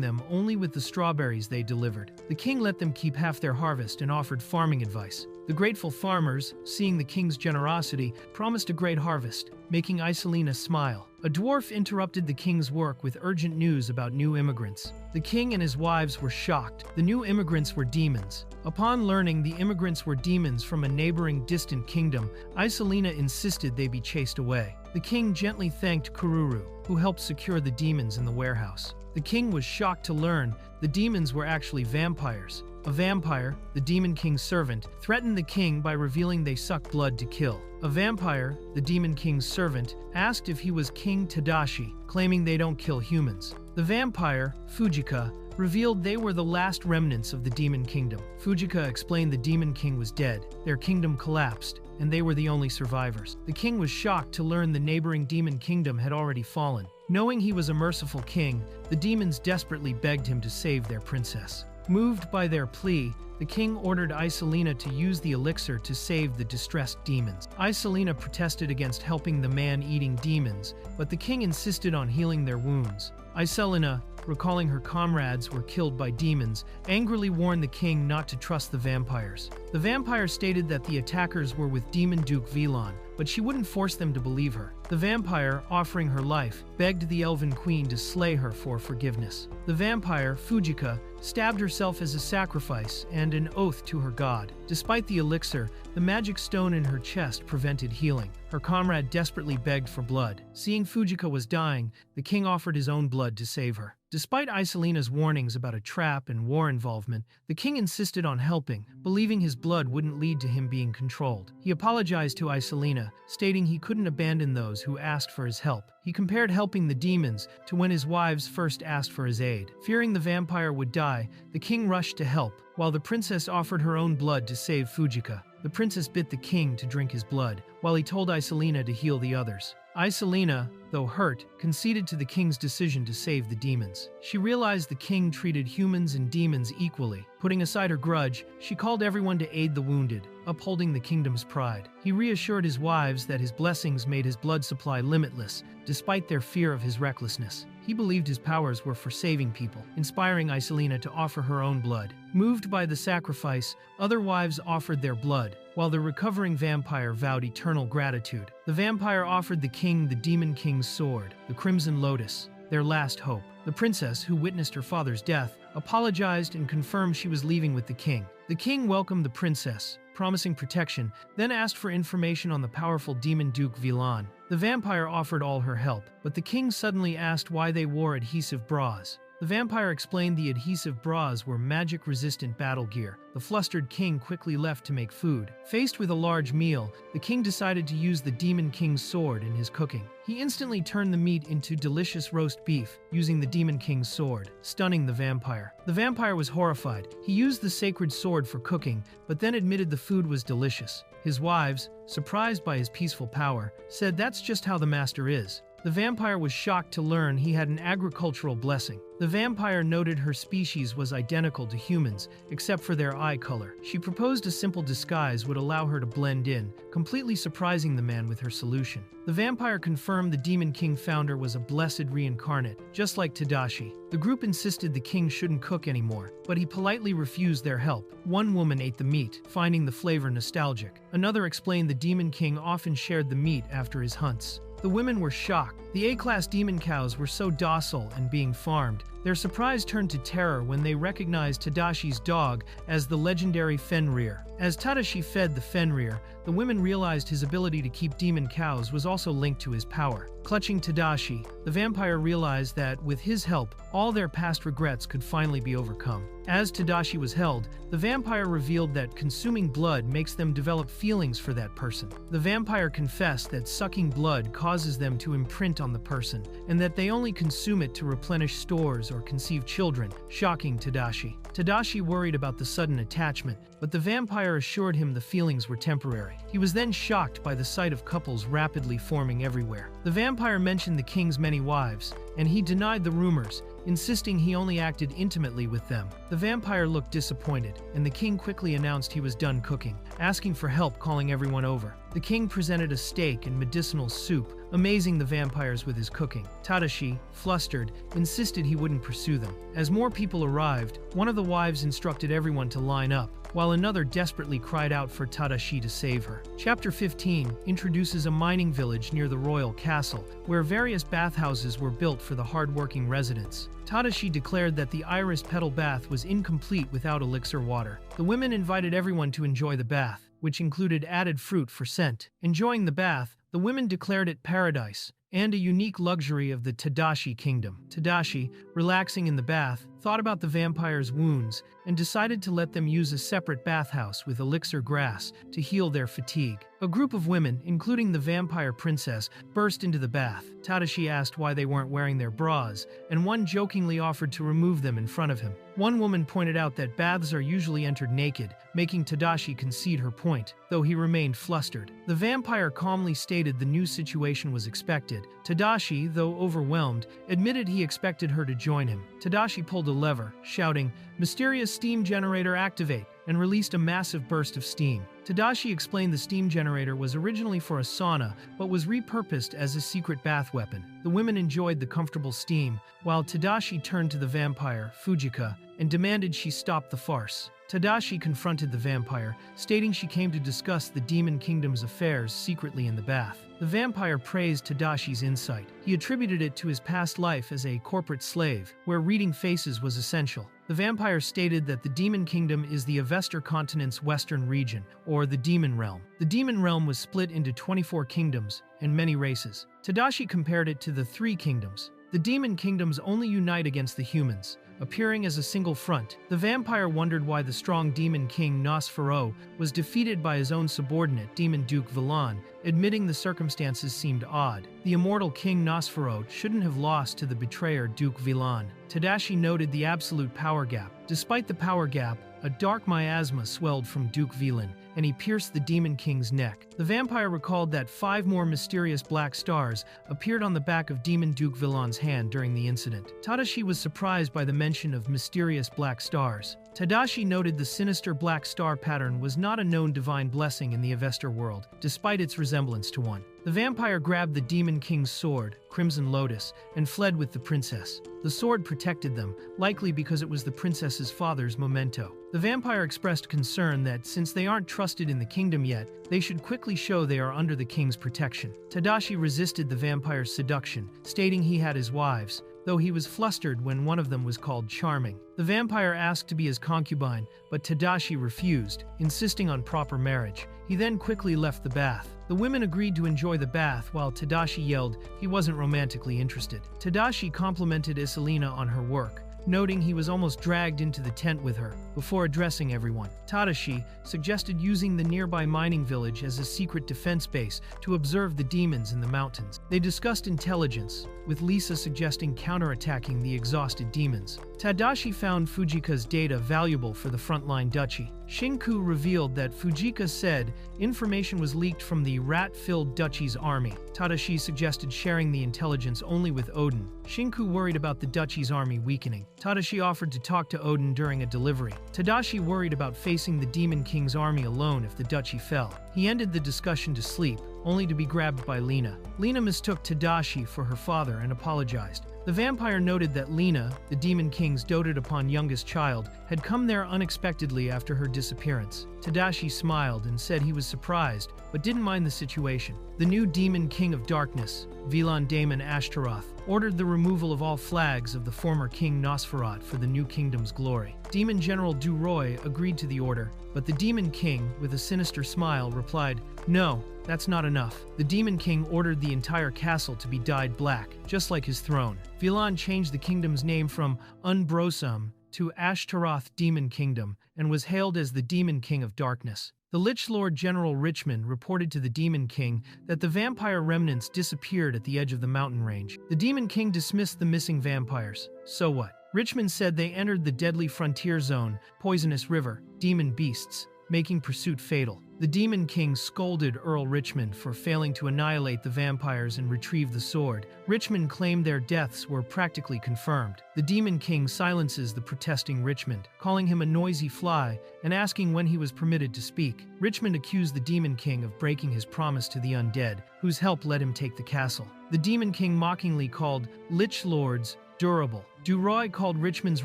them only with the strawberries they delivered. The king let them keep half their harvest and offered farming advice. The grateful farmers, seeing the king's generosity, promised a great harvest, making Iselina smile. A dwarf interrupted the king's work with urgent news about new immigrants. The king and his wives were shocked. The new immigrants were demons. Upon learning the immigrants were demons from a neighboring distant kingdom, Iselina insisted they be chased away. The king gently thanked Kururu, who helped secure the demons in the warehouse. The king was shocked to learn the demons were actually vampires. A vampire, the demon king's servant, threatened the king by revealing they suck blood to kill. A vampire, the demon king's servant, asked if he was King Tadashi, claiming they don't kill humans. The vampire, Fujika, revealed they were the last remnants of the demon kingdom. Fujika explained the demon king was dead, their kingdom collapsed, and they were the only survivors. The king was shocked to learn the neighboring demon kingdom had already fallen. Knowing he was a merciful king, the demons desperately begged him to save their princess. Moved by their plea, the king ordered Iselina to use the elixir to save the distressed demons. Iselina protested against helping the man-eating demons, but the king insisted on healing their wounds. Iselina, recalling her comrades were killed by demons, angrily warned the king not to trust the vampires. The vampire stated that the attackers were with Demon Duke Velon, but she wouldn't force them to believe her. The vampire, offering her life, begged the elven queen to slay her for forgiveness. The vampire, Fujika, stabbed herself as a sacrifice and an oath to her god. Despite the elixir, the magic stone in her chest prevented healing. Her comrade desperately begged for blood. Seeing Fujika was dying, the king offered his own blood to save her. Despite Iselina's warnings about a trap and war involvement, the king insisted on helping, believing his blood wouldn't lead to him being controlled. He apologized to Iselina, stating he couldn't abandon those who asked for his help. He compared helping the demons to when his wives first asked for his aid. Fearing the vampire would die, the king rushed to help, while the princess offered her own blood to save Fujika. The princess bit the king to drink his blood, while he told Iselina to heal the others. Iselina, though hurt, conceded to the king's decision to save the demons. She realized the king treated humans and demons equally. Putting aside her grudge, she called everyone to aid the wounded, upholding the kingdom's pride. He reassured his wives that his blessings made his blood supply limitless, despite their fear of his recklessness. He believed his powers were for saving people, inspiring Iselina to offer her own blood. Moved by the sacrifice, other wives offered their blood, while the recovering vampire vowed eternal gratitude. The vampire offered the king the demon king's sword, the Crimson Lotus, their last hope. The princess, who witnessed her father's death, apologized and confirmed she was leaving with the king. The king welcomed the princess, promising protection, then asked for information on the powerful demon Duke Velon. The vampire offered all her help, but the king suddenly asked why they wore adhesive bras. The vampire explained the adhesive bras were magic-resistant battle gear. The flustered king quickly left to make food. Faced with a large meal, the king decided to use the demon king's sword in his cooking. He instantly turned the meat into delicious roast beef, using the demon king's sword, stunning the vampire. The vampire was horrified. He used the sacred sword for cooking, but then admitted the food was delicious. His wives, surprised by his peaceful power, said that's just how the master is. The vampire was shocked to learn he had an agricultural blessing. The vampire noted her species was identical to humans, except for their eye color. She proposed a simple disguise would allow her to blend in, completely surprising the man with her solution. The vampire confirmed the Demon King founder was a blessed reincarnate, just like Tadashi. The group insisted the king shouldn't cook anymore, but he politely refused their help. One woman ate the meat, finding the flavor nostalgic. Another explained the Demon King often shared the meat after his hunts. The women were shocked. The A-class demon cows were so docile and being farmed. Their surprise turned to terror when they recognized Tadashi's dog as the legendary Fenrir. As Tadashi fed the Fenrir, the women realized his ability to keep demon cows was also linked to his power. Clutching Tadashi, the vampire realized that, with his help, all their past regrets could finally be overcome. As Tadashi was held, the vampire revealed that consuming blood makes them develop feelings for that person. The vampire confessed that sucking blood causes them to imprint on the person, and that they only consume it to replenish stores or conceive children, shocking Tadashi. Tadashi worried about the sudden attachment, but the vampire assured him the feelings were temporary. He was then shocked by the sight of couples rapidly forming everywhere. The vampire mentioned the king's many wives, and he denied the rumors, insisting he only acted intimately with them. The vampire looked disappointed, and the king quickly announced he was done cooking, asking for help, calling everyone over. The king presented a steak and medicinal soup, amazing the vampires with his cooking. Tadashi, flustered, insisted he wouldn't pursue them. As more people arrived, one of the wives instructed everyone to line up, while another desperately cried out for Tadashi to save her. Chapter 15 introduces a mining village near the royal castle, where various bathhouses were built for the hard-working residents. Tadashi declared that the iris petal bath was incomplete without elixir water. The women invited everyone to enjoy the bath, which included added fruit for scent. Enjoying the bath, the women declared it paradise, and a unique luxury of the Tadashi kingdom. Tadashi, relaxing in the bath, thought about the vampire's wounds and decided to let them use a separate bathhouse with elixir grass to heal their fatigue. A group of women, including the vampire princess, burst into the bath. Tadashi asked why they weren't wearing their bras, and one jokingly offered to remove them in front of him. One woman pointed out that baths are usually entered naked, making Tadashi concede her point, though he remained flustered. The vampire calmly stated the new situation was expected. Tadashi, though overwhelmed, admitted he expected her to join him. Tadashi pulled a lever, shouting, "Mysterious steam generator activate," and released a massive burst of steam. Tadashi explained the steam generator was originally for a sauna, but was repurposed as a secret bath weapon. The women enjoyed the comfortable steam, while Tadashi turned to the vampire, Fujika, and demanded she stop the farce. Tadashi confronted the vampire, stating she came to discuss the Demon Kingdom's affairs secretly in the bath. The vampire praised Tadashi's insight. He attributed it to his past life as a corporate slave, where reading faces was essential. The vampire stated that the Demon Kingdom is the Avestor continent's western region, or the Demon Realm. The Demon Realm was split into 24 kingdoms and many races. Tadashi compared it to the three kingdoms. The Demon Kingdoms only unite against the humans, appearing as a single front. The vampire wondered why the strong Demon King Nosfero was defeated by his own subordinate, Demon Duke Vilan, admitting the circumstances seemed odd. The immortal King Nosfero shouldn't have lost to the betrayer Duke Vilan. Tadashi noted the absolute power gap. Despite the power gap, a dark miasma swelled from Duke Vilan, and he pierced the Demon King's neck. The vampire recalled that 5 more mysterious black stars appeared on the back of Demon Duke Vilan's hand during the incident. Tadashi was surprised by the mention of mysterious black stars. Tadashi noted the sinister black star pattern was not a known divine blessing in the Avestor world, despite its resemblance to one. The vampire grabbed the Demon King's sword, Crimson Lotus, and fled with the princess. The sword protected them, likely because it was the princess's father's memento. The vampire expressed concern that since they aren't trusted in the kingdom yet, they should quickly show they are under the king's protection. Tadashi resisted the vampire's seduction, stating he had his wives, though he was flustered when one of them was called Charming. The vampire asked to be his concubine, but Tadashi refused, insisting on proper marriage. He then quickly left the bath. The women agreed to enjoy the bath while Tadashi yelled he wasn't romantically interested. Tadashi complimented Iselina on her work, noting he was almost dragged into the tent with her, before addressing everyone. Tadashi suggested using the nearby mining village as a secret defense base to observe the demons in the mountains. They discussed intelligence, with Lisa suggesting counterattacking the exhausted demons. Tadashi found Fujika's data valuable for the frontline duchy. Shinku revealed that Fujika said information was leaked from the rat-filled duchy's army. Tadashi suggested sharing the intelligence only with Odin. Shinku worried about the duchy's army weakening. Tadashi offered to talk to Odin during a delivery. Tadashi worried about facing the Demon King's army alone if the duchy fell. He ended the discussion to sleep, only to be grabbed by Lena. Lena mistook Tadashi for her father and apologized. The vampire noted that Lena, the Demon King's doted-upon youngest child, had come there unexpectedly after her disappearance. Tadashi smiled and said he was surprised, but didn't mind the situation. The new Demon King of Darkness, Vilan Daemon Ashtaroth, ordered the removal of all flags of the former King Nosferat for the new kingdom's glory. Demon General Duroy agreed to the order, but the Demon King, with a sinister smile, replied, "No, that's not enough." The Demon King ordered the entire castle to be dyed black, just like his throne. Vilan changed the kingdom's name from Unbrosum to Ashtaroth Demon Kingdom and was hailed as the Demon King of Darkness. The Lich Lord General Richmond reported to the Demon King that the vampire remnants disappeared at the edge of the mountain range. The Demon King dismissed the missing vampires. So what? Richmond said they entered the deadly frontier zone, Poisonous River, demon beasts, making pursuit fatal. The Demon King scolded Earl Richmond for failing to annihilate the vampires and retrieve the sword. Richmond claimed their deaths were practically confirmed. The Demon King silences the protesting Richmond, calling him a noisy fly and asking when he was permitted to speak. Richmond accused the Demon King of breaking his promise to the undead, whose help let him take the castle. The Demon King mockingly called Lich Lords durable. Duroy called Richmond's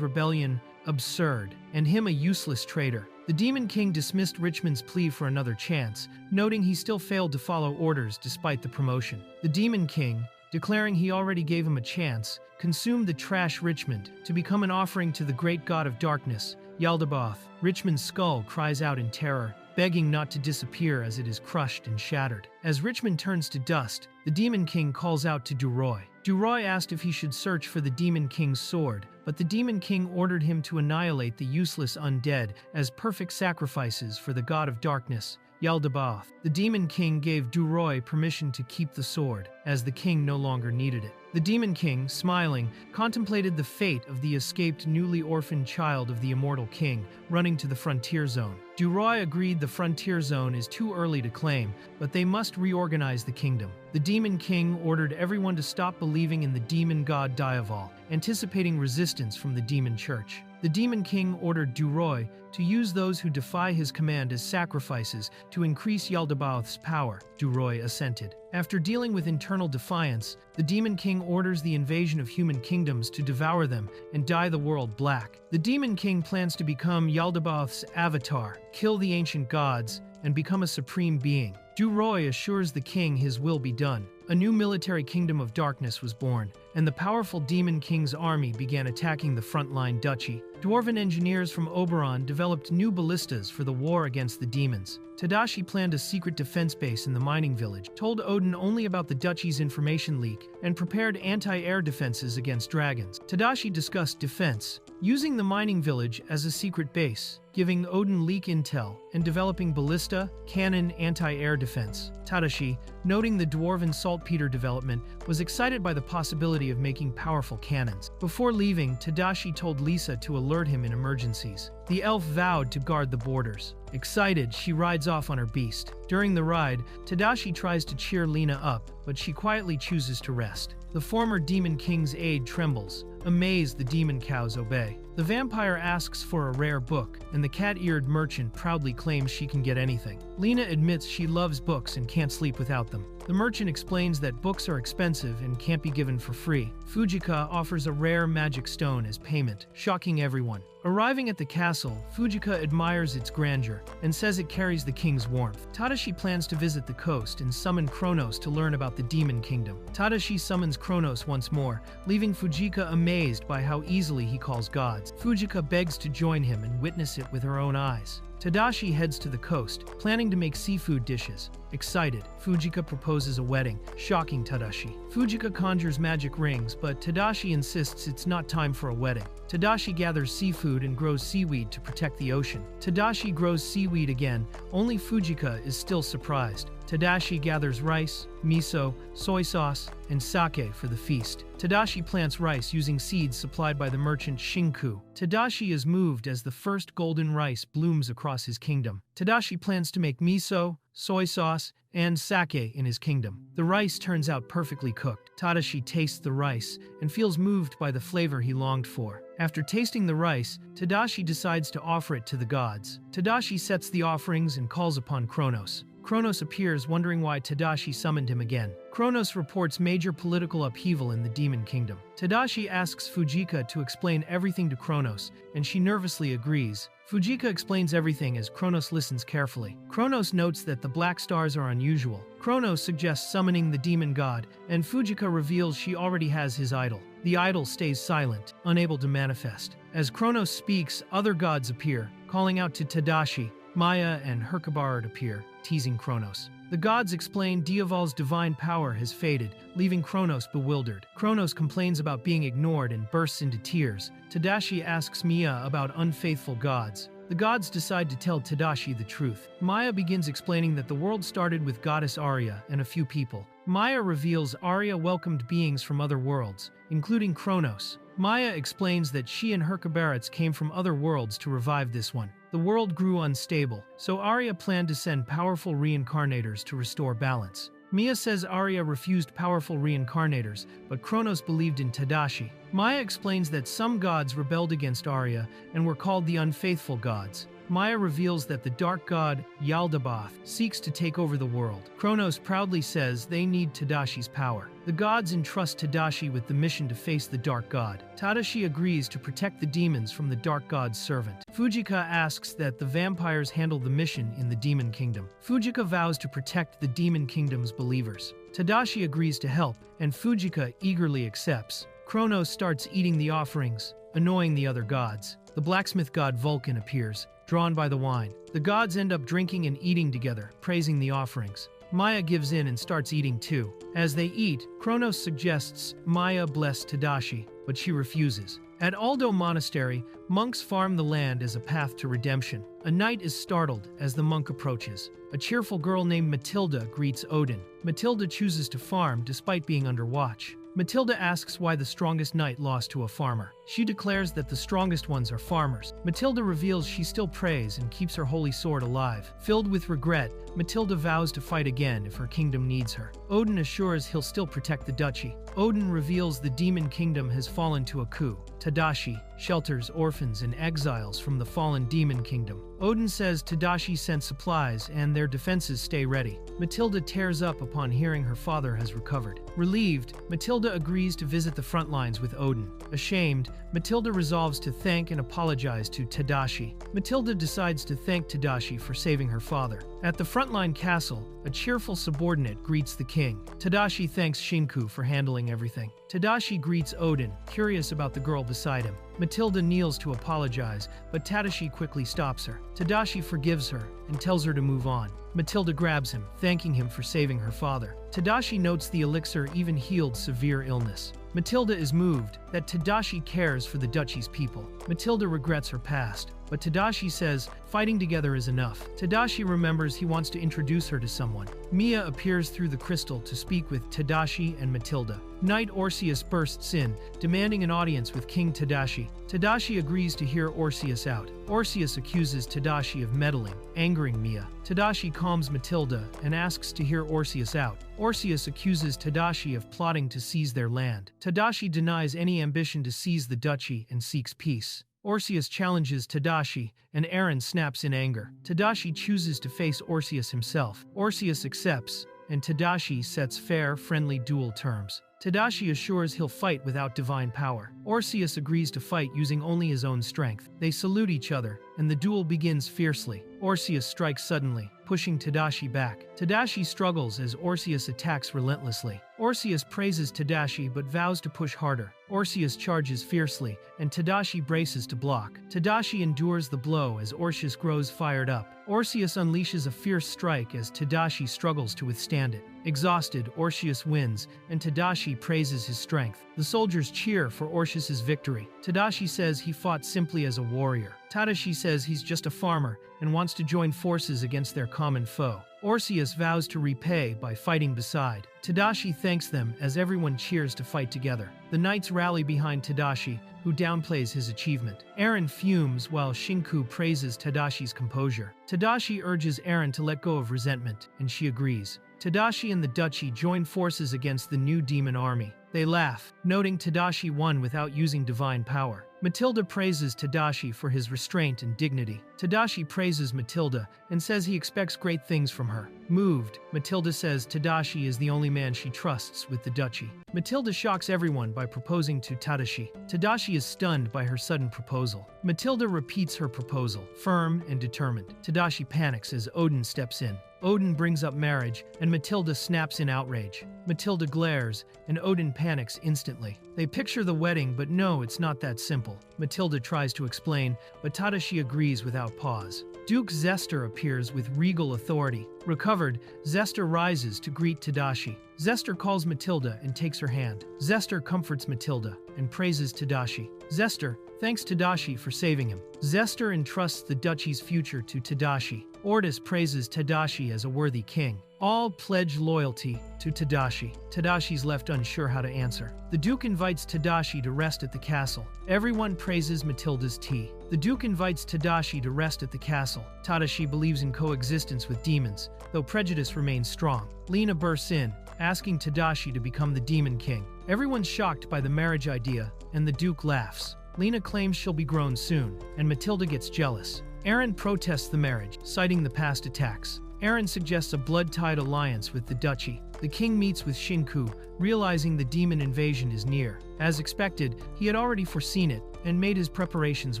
rebellion absurd, and him a useless traitor. The Demon King dismissed Richmond's plea for another chance, noting he still failed to follow orders despite the promotion. The Demon King, declaring he already gave him a chance, consumed the trash Richmond to become an offering to the great god of darkness, Yaldabaoth. Richmond's skull cries out in terror, begging not to disappear as it is crushed and shattered. As Richmond turns to dust, the Demon King calls out to Duroy. Duroy asked if he should search for the Demon King's sword, but the Demon King ordered him to annihilate the useless undead as perfect sacrifices for the god of darkness, Yaldabaoth. The Demon King gave Duroy permission to keep the sword, as the king no longer needed it. The Demon King, smiling, contemplated the fate of the escaped newly orphaned child of the immortal king, running to the frontier zone. Duroy agreed the frontier zone is too early to claim, but they must reorganize the kingdom. The Demon King ordered everyone to stop believing in the demon god Diaval, anticipating resistance from the demon church. The Demon King ordered Duroy to use those who defy his command as sacrifices to increase Yaldabaoth's power. Duroy assented. After dealing with internal defiance, the Demon King orders the invasion of human kingdoms to devour them and dye the world black. The Demon King plans to become Yaldabaoth's avatar, kill the ancient gods, and become a supreme being. Duroy assures the king his will be done. A new military kingdom of darkness was born, and the powerful Demon King's army began attacking the frontline duchy. Dwarven engineers from Oberon developed new ballistas for the war against the demons. Tadashi planned a secret defense base in the mining village, told Odin only about the duchy's information leak, and prepared anti-air defenses against dragons. Tadashi discussed defense, using the mining village as a secret base, giving Odin leak intel, and developing ballista, cannon, anti-air defense. Tadashi, noting the dwarven saltpeter development, was excited by the possibility of making powerful cannons. Before leaving, Tadashi told Lisa to alert him in emergencies. The elf vowed to guard the borders. Excited, she rides off on her beast. During the ride, Tadashi tries to cheer Lena up, but she quietly chooses to rest. The former Demon King's aide trembles. Amazed, the demon cows obey. The vampire asks for a rare book, and the cat-eared merchant proudly claims she can get anything. Lena admits she loves books and can't sleep without them. The merchant explains that books are expensive and can't be given for free. Fujika offers a rare magic stone as payment, shocking everyone. Arriving at the castle, Fujika admires its grandeur and says it carries the king's warmth. Tadashi plans to visit the coast and summon Kronos to learn about the Demon Kingdom. Tadashi summons Kronos once more, leaving Fujika amazed by how easily he calls gods. Fujika begs to join him and witness it with her own eyes. Tadashi heads to the coast, planning to make seafood dishes. Excited, Fujika proposes a wedding, shocking Tadashi. Fujika conjures magic rings, but Tadashi insists it's not time for a wedding. Tadashi gathers seafood and grows seaweed to protect the ocean. Tadashi grows seaweed again, only Fujika is still surprised. Tadashi gathers rice, miso, soy sauce, and sake for the feast. Tadashi plants rice using seeds supplied by the merchant Shinku. Tadashi is moved as the first golden rice blooms across his kingdom. Tadashi plans to make miso, soy sauce, and sake in his kingdom. The rice turns out perfectly cooked. Tadashi tastes the rice and feels moved by the flavor he longed for. After tasting the rice, Tadashi decides to offer it to the gods. Tadashi sets the offerings and calls upon Kronos. Kronos appears, wondering why Tadashi summoned him again. Kronos reports major political upheaval in the Demon Kingdom. Tadashi asks Fujika to explain everything to Kronos, and she nervously agrees. Fujika explains everything as Kronos listens carefully. Kronos notes that the black stars are unusual. Kronos suggests summoning the demon god, and Fujika reveals she already has his idol. The idol stays silent, unable to manifest. As Kronos speaks, other gods appear, calling out to Tadashi. Maya and Herkabard appear, teasing Kronos. The gods explain Dyaval's divine power has faded, leaving Kronos bewildered. Kronos complains about being ignored and bursts into tears. Tadashi asks Mia about unfaithful gods. The gods decide to tell Tadashi the truth. Maya begins explaining that the world started with goddess Arya and a few people. Maya reveals Arya welcomed beings from other worlds, including Kronos. Maya explains that she and her Cabarets came from other worlds to revive this one. The world grew unstable, so Arya planned to send powerful reincarnators to restore balance. Mia says Arya refused powerful reincarnators, but Kronos believed in Tadashi. Maya explains that some gods rebelled against Arya and were called the unfaithful gods. Maya reveals that the dark god, Yaldabaoth, seeks to take over the world. Kronos proudly says they need Tadashi's power. The gods entrust Tadashi with the mission to face the dark god. Tadashi agrees to protect the demons from the dark god's servant. Fujika asks that the vampires handle the mission in the demon kingdom. Fujika vows to protect the demon kingdom's believers. Tadashi agrees to help, and Fujika eagerly accepts. Kronos starts eating the offerings, annoying the other gods. The blacksmith god Vulcan appears, drawn by the wine. The gods end up drinking and eating together, praising the offerings. Maya gives in and starts eating too. As they eat, Kronos suggests Maya bless Tadashi, but she refuses. At Aldo Monastery, monks farm the land as a path to redemption. A knight is startled as the monk approaches. A cheerful girl named Matilda greets Odin. Matilda chooses to farm despite being under watch. Matilda asks why the strongest knight lost to a farmer. She declares that the strongest ones are farmers. Matilda reveals she still prays and keeps her holy sword alive. Filled with regret, Matilda vows to fight again if her kingdom needs her. Odin assures he'll still protect the duchy. Odin reveals the demon kingdom has fallen to a coup. Tadashi shelters orphans and exiles from the fallen demon kingdom. Odin says Tadashi sent supplies and their defenses stay ready. Matilda tears up upon hearing her father has recovered. Relieved, Matilda agrees to visit the front lines with Odin. Ashamed, Matilda resolves to thank and apologize to Tadashi. Matilda decides to thank Tadashi for saving her father. At the frontline castle, a cheerful subordinate greets the king. Tadashi thanks Shinku for handling everything. Tadashi greets Odin, curious about the girl beside him. Matilda kneels to apologize, but Tadashi quickly stops her. Tadashi forgives her and tells her to move on. Matilda grabs him, thanking him for saving her father. Tadashi notes the elixir even healed severe illness. Matilda is moved that Tadashi cares for the duchy's people. Matilda regrets her past, but Tadashi says fighting together is enough. Tadashi remembers he wants to introduce her to someone. Mia appears through the crystal to speak with Tadashi and Matilda. Knight Orseus bursts in, demanding an audience with King Tadashi. Tadashi agrees to hear Orseus out. Orseus accuses Tadashi of meddling, angering Mia. Tadashi calms Matilda and asks to hear Orseus out. Orseus accuses Tadashi of plotting to seize their land. Tadashi denies any ambition to seize the duchy and seeks peace. Orseus challenges Tadashi, and Aaron snaps in anger. Tadashi chooses to face Orseus himself. Orseus accepts, and Tadashi sets fair, friendly duel terms. Tadashi assures he'll fight without divine power. Orseus agrees to fight using only his own strength. They salute each other, and the duel begins fiercely. Orseus strikes suddenly, pushing Tadashi back. Tadashi struggles as Orseus attacks relentlessly. Orseus praises Tadashi but vows to push harder. Orseus charges fiercely, and Tadashi braces to block. Tadashi endures the blow as Orseus grows fired up. Orseus unleashes a fierce strike as Tadashi struggles to withstand it. Exhausted, Orseus wins, and Tadashi praises his strength. The soldiers cheer for Orseus's victory. Tadashi says he fought simply as a warrior. Tadashi says he's just a farmer and wants to join forces against their common foe. Orseus vows to repay by fighting beside. Tadashi thanks them as everyone cheers to fight together. The knights rally behind Tadashi, who downplays his achievement. Eren fumes while Shinku praises Tadashi's composure. Tadashi urges Eren to let go of resentment, and she agrees. Tadashi and the Duchy join forces against the new demon army. They laugh, noting Tadashi won without using divine power. Matilda praises Tadashi for his restraint and dignity. Tadashi praises Matilda and says he expects great things from her. Moved, Matilda says Tadashi is the only man she trusts with the Duchy. Matilda shocks everyone by proposing to Tadashi. Tadashi is stunned by her sudden proposal. Matilda repeats her proposal, firm and determined. Tadashi panics as Odin steps in. Odin brings up marriage, and Matilda snaps in outrage. Matilda glares, and Odin panics instantly. They picture the wedding, but no, it's not that simple. Matilda tries to explain, but Tadashi agrees without pause. Duke Zester appears with regal authority. Recovered, Zester rises to greet Tadashi. Zester calls Matilda and takes her hand. Zester comforts Matilda and praises Tadashi. Zester thanks Tadashi for saving him. Zester entrusts the Duchy's future to Tadashi. Ordis praises Tadashi as a worthy king. All pledge loyalty to Tadashi. Tadashi's left unsure how to answer. The Duke invites Tadashi to rest at the castle. Everyone praises Matilda's tea. The Duke invites Tadashi to rest at the castle. Tadashi believes in coexistence with demons, though prejudice remains strong. Lena bursts in, asking Tadashi to become the Demon King. Everyone's shocked by the marriage idea, and the Duke laughs. Lena claims she'll be grown soon, and Matilda gets jealous. Eren protests the marriage, citing the past attacks. Eren suggests a blood-tied alliance with the Duchy. The king meets with Shinku, realizing the demon invasion is near. As expected, he had already foreseen it and made his preparations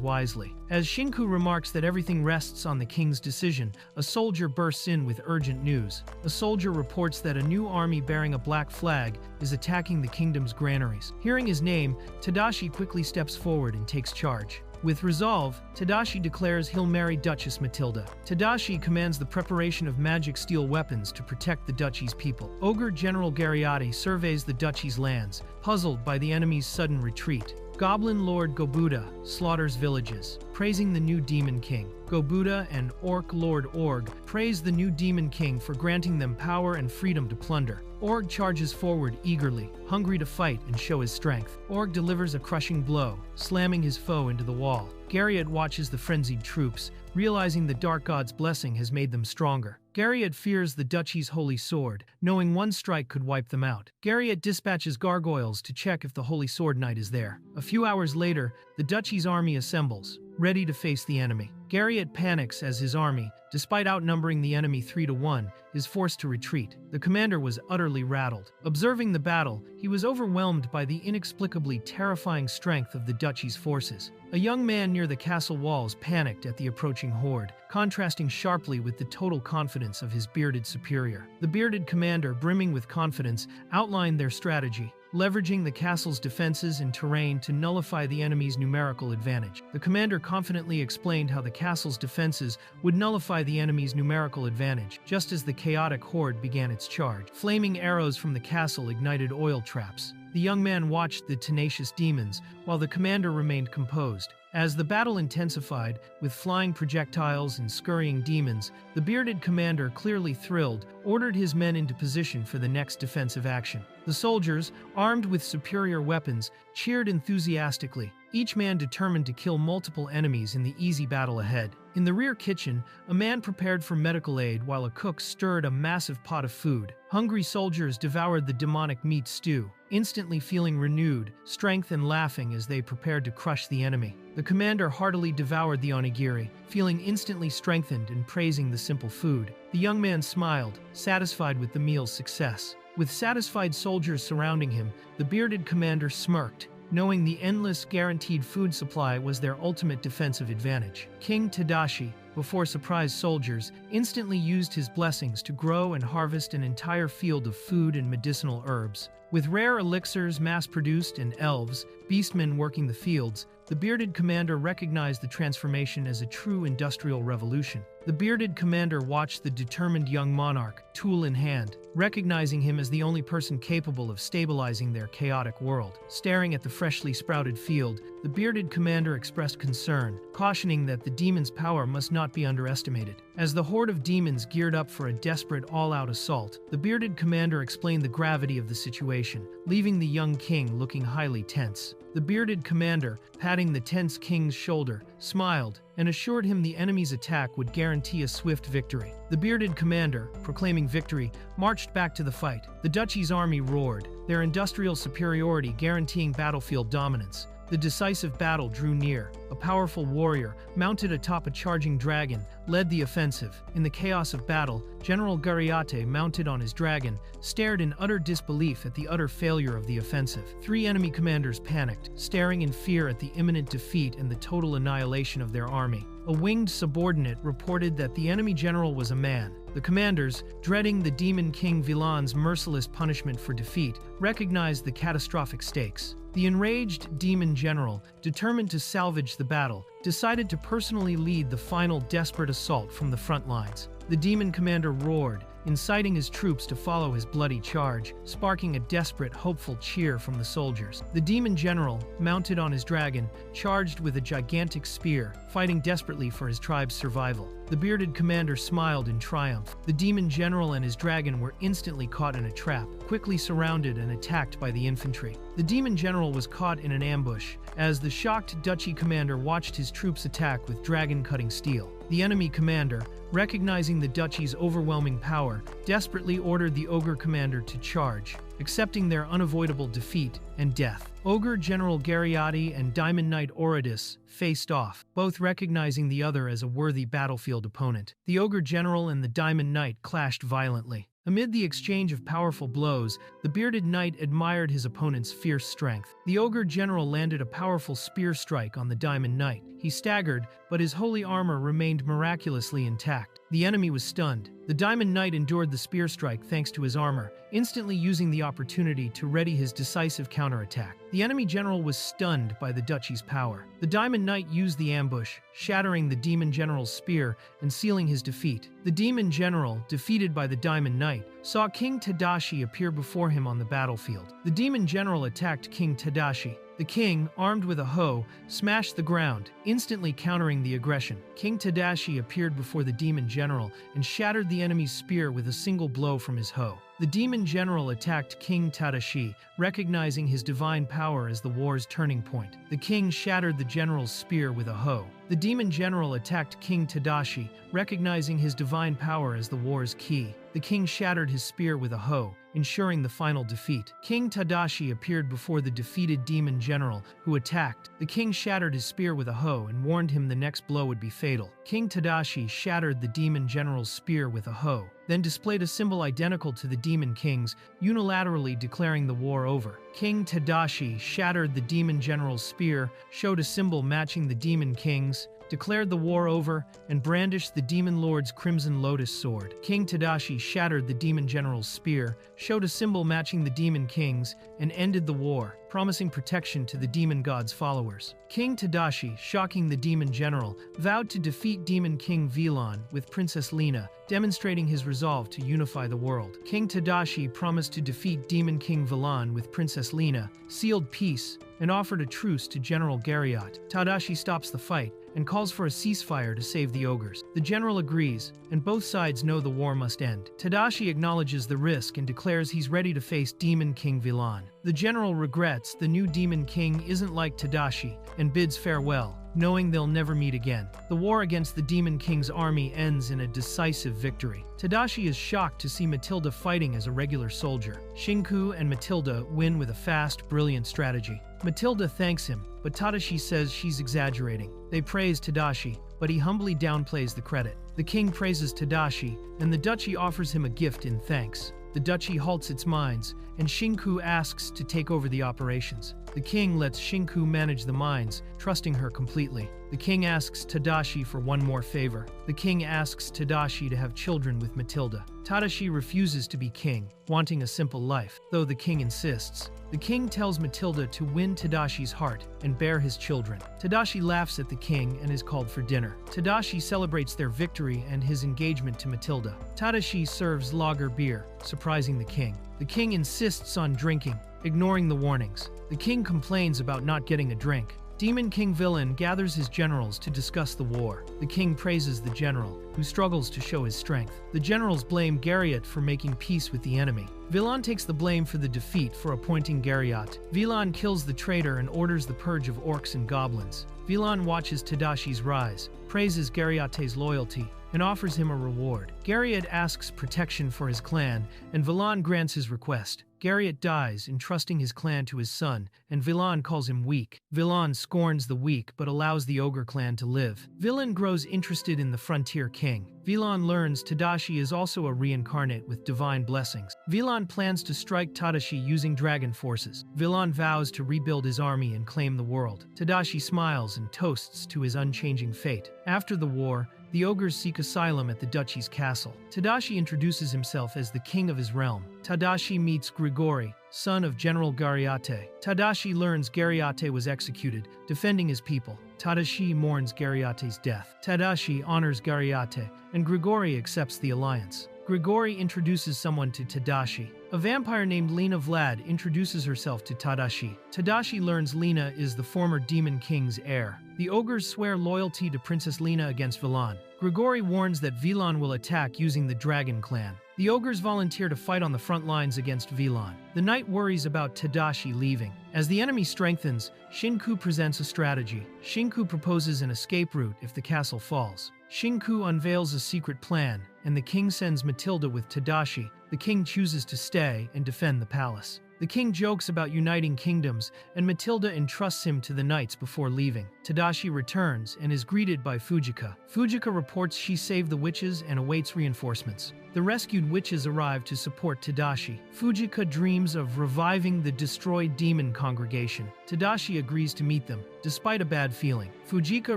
wisely. As Shinku remarks that everything rests on the king's decision, a soldier bursts in with urgent news. A soldier reports that a new army bearing a black flag is attacking the kingdom's granaries. Hearing his name, Tadashi quickly steps forward and takes charge. With resolve, Tadashi declares he'll marry Duchess Matilda. Tadashi commands the preparation of magic steel weapons to protect the Duchy's people. Ogre General Gariotti surveys the Duchy's lands, puzzled by the enemy's sudden retreat. Goblin Lord Gobuda slaughters villages, praising the new Demon King. Gobuda and Orc Lord Org praise the new Demon King for granting them power and freedom to plunder. Org charges forward eagerly, hungry to fight and show his strength. Org delivers a crushing blow, slamming his foe into the wall. Garriott watches the frenzied troops, realizing the Dark God's blessing has made them stronger. Garriott fears the Duchy's holy sword, knowing one strike could wipe them out. Garriott dispatches gargoyles to check if the Holy Sword Knight is there. A few hours later, the Duchy's army assembles, ready to face the enemy. Garriott panics as his army, despite outnumbering the enemy 3-1, is forced to retreat. The commander was utterly rattled. Observing the battle, he was overwhelmed by the inexplicably terrifying strength of the Duchy's forces. A young man near the castle walls panicked at the approaching horde, contrasting sharply with the total confidence of his bearded superior. The bearded commander, brimming with confidence, outlined their strategy, leveraging the castle's defenses and terrain to nullify the enemy's numerical advantage. The commander confidently explained how the castle's defenses would nullify the enemy's numerical advantage, just as the chaotic horde began its charge. Flaming arrows from the castle ignited oil traps. The young man watched the tenacious demons, while the commander remained composed. As the battle intensified, with flying projectiles and scurrying demons, the bearded commander, clearly thrilled, ordered his men into position for the next defensive action. The soldiers, armed with superior weapons, cheered enthusiastically, each man determined to kill multiple enemies in the easy battle ahead. In the rear kitchen, a man prepared for medical aid while a cook stirred a massive pot of food. Hungry soldiers devoured the demonic meat stew, instantly feeling renewed strength and laughing as they prepared to crush the enemy. The commander heartily devoured the onigiri, feeling instantly strengthened and praising the simple food. The young man smiled, satisfied with the meal's success. With satisfied soldiers surrounding him, the bearded commander smirked, knowing the endless guaranteed food supply was their ultimate defensive advantage. King Tadashi, before surprised soldiers, instantly used his blessings to grow and harvest an entire field of food and medicinal herbs. With rare elixirs mass-produced and elves, beastmen working the fields, the bearded commander recognized the transformation as a true industrial revolution. The bearded commander watched the determined young monarch, tool in hand, recognizing him as the only person capable of stabilizing their chaotic world. Staring at the freshly sprouted field, the bearded commander expressed concern, cautioning that the demon's power must not be underestimated. As the horde of demons geared up for a desperate all-out assault, the bearded commander explained the gravity of the situation, leaving the young king looking highly tense. The bearded commander, patting the tense king's shoulder, smiled and assured him the enemy's attack would guarantee a swift victory. The bearded commander, proclaiming victory, marched back to the fight. The Duchy's army roared, their industrial superiority guaranteeing battlefield dominance. The decisive battle drew near. A powerful warrior, mounted atop a charging dragon, led the offensive. In the chaos of battle, General Gariate, mounted on his dragon, stared in utter disbelief at the utter failure of the offensive. Three enemy commanders panicked, staring in fear at the imminent defeat and the total annihilation of their army. A winged subordinate reported that the enemy general was a man. The commanders, dreading the Demon King Vilan's merciless punishment for defeat, recognized the catastrophic stakes. The enraged demon general, determined to salvage the battle, decided to personally lead the final desperate assault from the front lines. The demon commander roared, inciting his troops to follow his bloody charge, sparking a desperate, hopeful cheer from the soldiers. The demon general, mounted on his dragon, charged with a gigantic spear, fighting desperately for his tribe's survival. The bearded commander smiled in triumph. The demon general and his dragon were instantly caught in a trap, quickly surrounded and attacked by the infantry. The demon general was caught in an ambush, as the shocked Duchy commander watched his troops attack with dragon-cutting steel. The enemy commander, recognizing the Duchy's overwhelming power, desperately ordered the ogre commander to charge, accepting their unavoidable defeat and death. Ogre General Gariati and Diamond Knight Oridus faced off, both recognizing the other as a worthy battlefield opponent. The Ogre General and the Diamond Knight clashed violently. Amid the exchange of powerful blows, the bearded knight admired his opponent's fierce strength. The ogre general landed a powerful spear strike on the diamond knight. He staggered, but his holy armor remained miraculously intact. The enemy was stunned. The diamond knight endured the spear strike thanks to his armor, instantly using the opportunity to ready his decisive counterattack. The enemy general was stunned by the Duchy's power. The diamond knight used the ambush, shattering the demon general's spear and sealing his defeat. The demon general, defeated by the diamond knight, saw King Tadashi appear before him on the battlefield. The demon general attacked King Tadashi. The king, armed with a hoe, smashed the ground, instantly countering the aggression. King Tadashi appeared before the demon general and shattered the enemy's spear with a single blow from his hoe. The demon general attacked King Tadashi, recognizing his divine power as the war's turning point. The king shattered the general's spear with a hoe. The demon general attacked King Tadashi, recognizing his divine power as the war's key. The king shattered his spear with a hoe, ensuring the final defeat. King Tadashi appeared before the defeated demon general, who attacked. The king shattered his spear with a hoe and warned him the next blow would be fatal. King Tadashi shattered the demon general's spear with a hoe, then displayed a symbol identical to the demon king's, unilaterally declaring the war over. King Tadashi shattered the demon general's spear, showed a symbol matching the demon king's, declared the war over, and brandished the demon lord's crimson lotus sword. King Tadashi shattered the demon general's spear, showed a symbol matching the demon king's, and ended the war, promising protection to the demon god's followers. King Tadashi, shocking the demon general, vowed to defeat Demon King Vilan with Princess Lina, demonstrating his resolve to unify the world. King Tadashi promised to defeat Demon King Vilan with Princess Lina, sealed peace, and offered a truce to General Gariat. Tadashi stops the fight and calls for a ceasefire to save the ogres. The general agrees, and both sides know the war must end. Tadashi acknowledges the risk and declares he's ready to face Demon King Vilan. The general regrets the new Demon King isn't like Tadashi and bids farewell, knowing they'll never meet again. The war against the Demon King's army ends in a decisive victory. Tadashi is shocked to see Matilda fighting as a regular soldier. Shinku and Matilda win with a fast, brilliant strategy. Matilda thanks him, but Tadashi says she's exaggerating. They praise Tadashi, but he humbly downplays the credit. The king praises Tadashi, and the Duchy offers him a gift in thanks. The Duchy halts its mines, and Shinku asks to take over the operations. The king lets Shinku manage the mines, trusting her completely. The king asks Tadashi for one more favor. The king asks Tadashi to have children with Matilda. Tadashi refuses to be king, wanting a simple life, though the king insists. The king tells Matilda to win Tadashi's heart and bear his children. Tadashi laughs at the king and is called for dinner. Tadashi celebrates their victory and his engagement to Matilda. Tadashi serves lager beer, surprising the king. The king insists on drinking, ignoring the warnings. The king complains about not getting a drink. Demon King Villain gathers his generals to discuss the war. The king praises the general, who struggles to show his strength. The generals blame Garriott for making peace with the enemy. Villain takes the blame for the defeat for appointing Garriott. Villain kills the traitor and orders the purge of orcs and goblins. Villain watches Tadashi's rise, praises Garriotte's loyalty, and offers him a reward. Garriott asks protection for his clan, and Villain grants his request. Garriott dies, entrusting his clan to his son, and Villain calls him weak. Villain scorns the weak but allows the ogre clan to live. Villain grows interested in the frontier king. Villain learns Tadashi is also a reincarnate with divine blessings. Villain plans to strike Tadashi using dragon forces. Villain vows to rebuild his army and claim the world. Tadashi smiles and toasts to his unchanging fate. After the war, the ogres seek asylum at the Duchy's castle. Tadashi introduces himself as the king of his realm. Tadashi meets Grigori, son of General Garriotte. Tadashi learns Garriotte was executed, defending his people. Tadashi mourns Garriotte's death. Tadashi honors Garriotte, and Grigori accepts the alliance. Grigori introduces someone to Tadashi. A vampire named Lena Vlad introduces herself to Tadashi. Tadashi learns Lena is the former Demon King's heir. The ogres swear loyalty to Princess Lena against Villain. Grigori warns that Villain will attack using the Dragon Clan. The ogres volunteer to fight on the front lines against Villain. The knight worries about Tadashi leaving. As the enemy strengthens, Shinku presents a strategy. Shinku proposes an escape route if the castle falls. Shinku unveils a secret plan, and the king sends Matilda with Tadashi. The king chooses to stay and defend the palace. The king jokes about uniting kingdoms, and Matilda entrusts him to the knights before leaving. Tadashi returns and is greeted by Fujika. Fujika reports she saved the witches and awaits reinforcements. The rescued witches arrive to support Tadashi. Fujika dreams of reviving the destroyed demon congregation. Tadashi agrees to meet them, despite a bad feeling. Fujika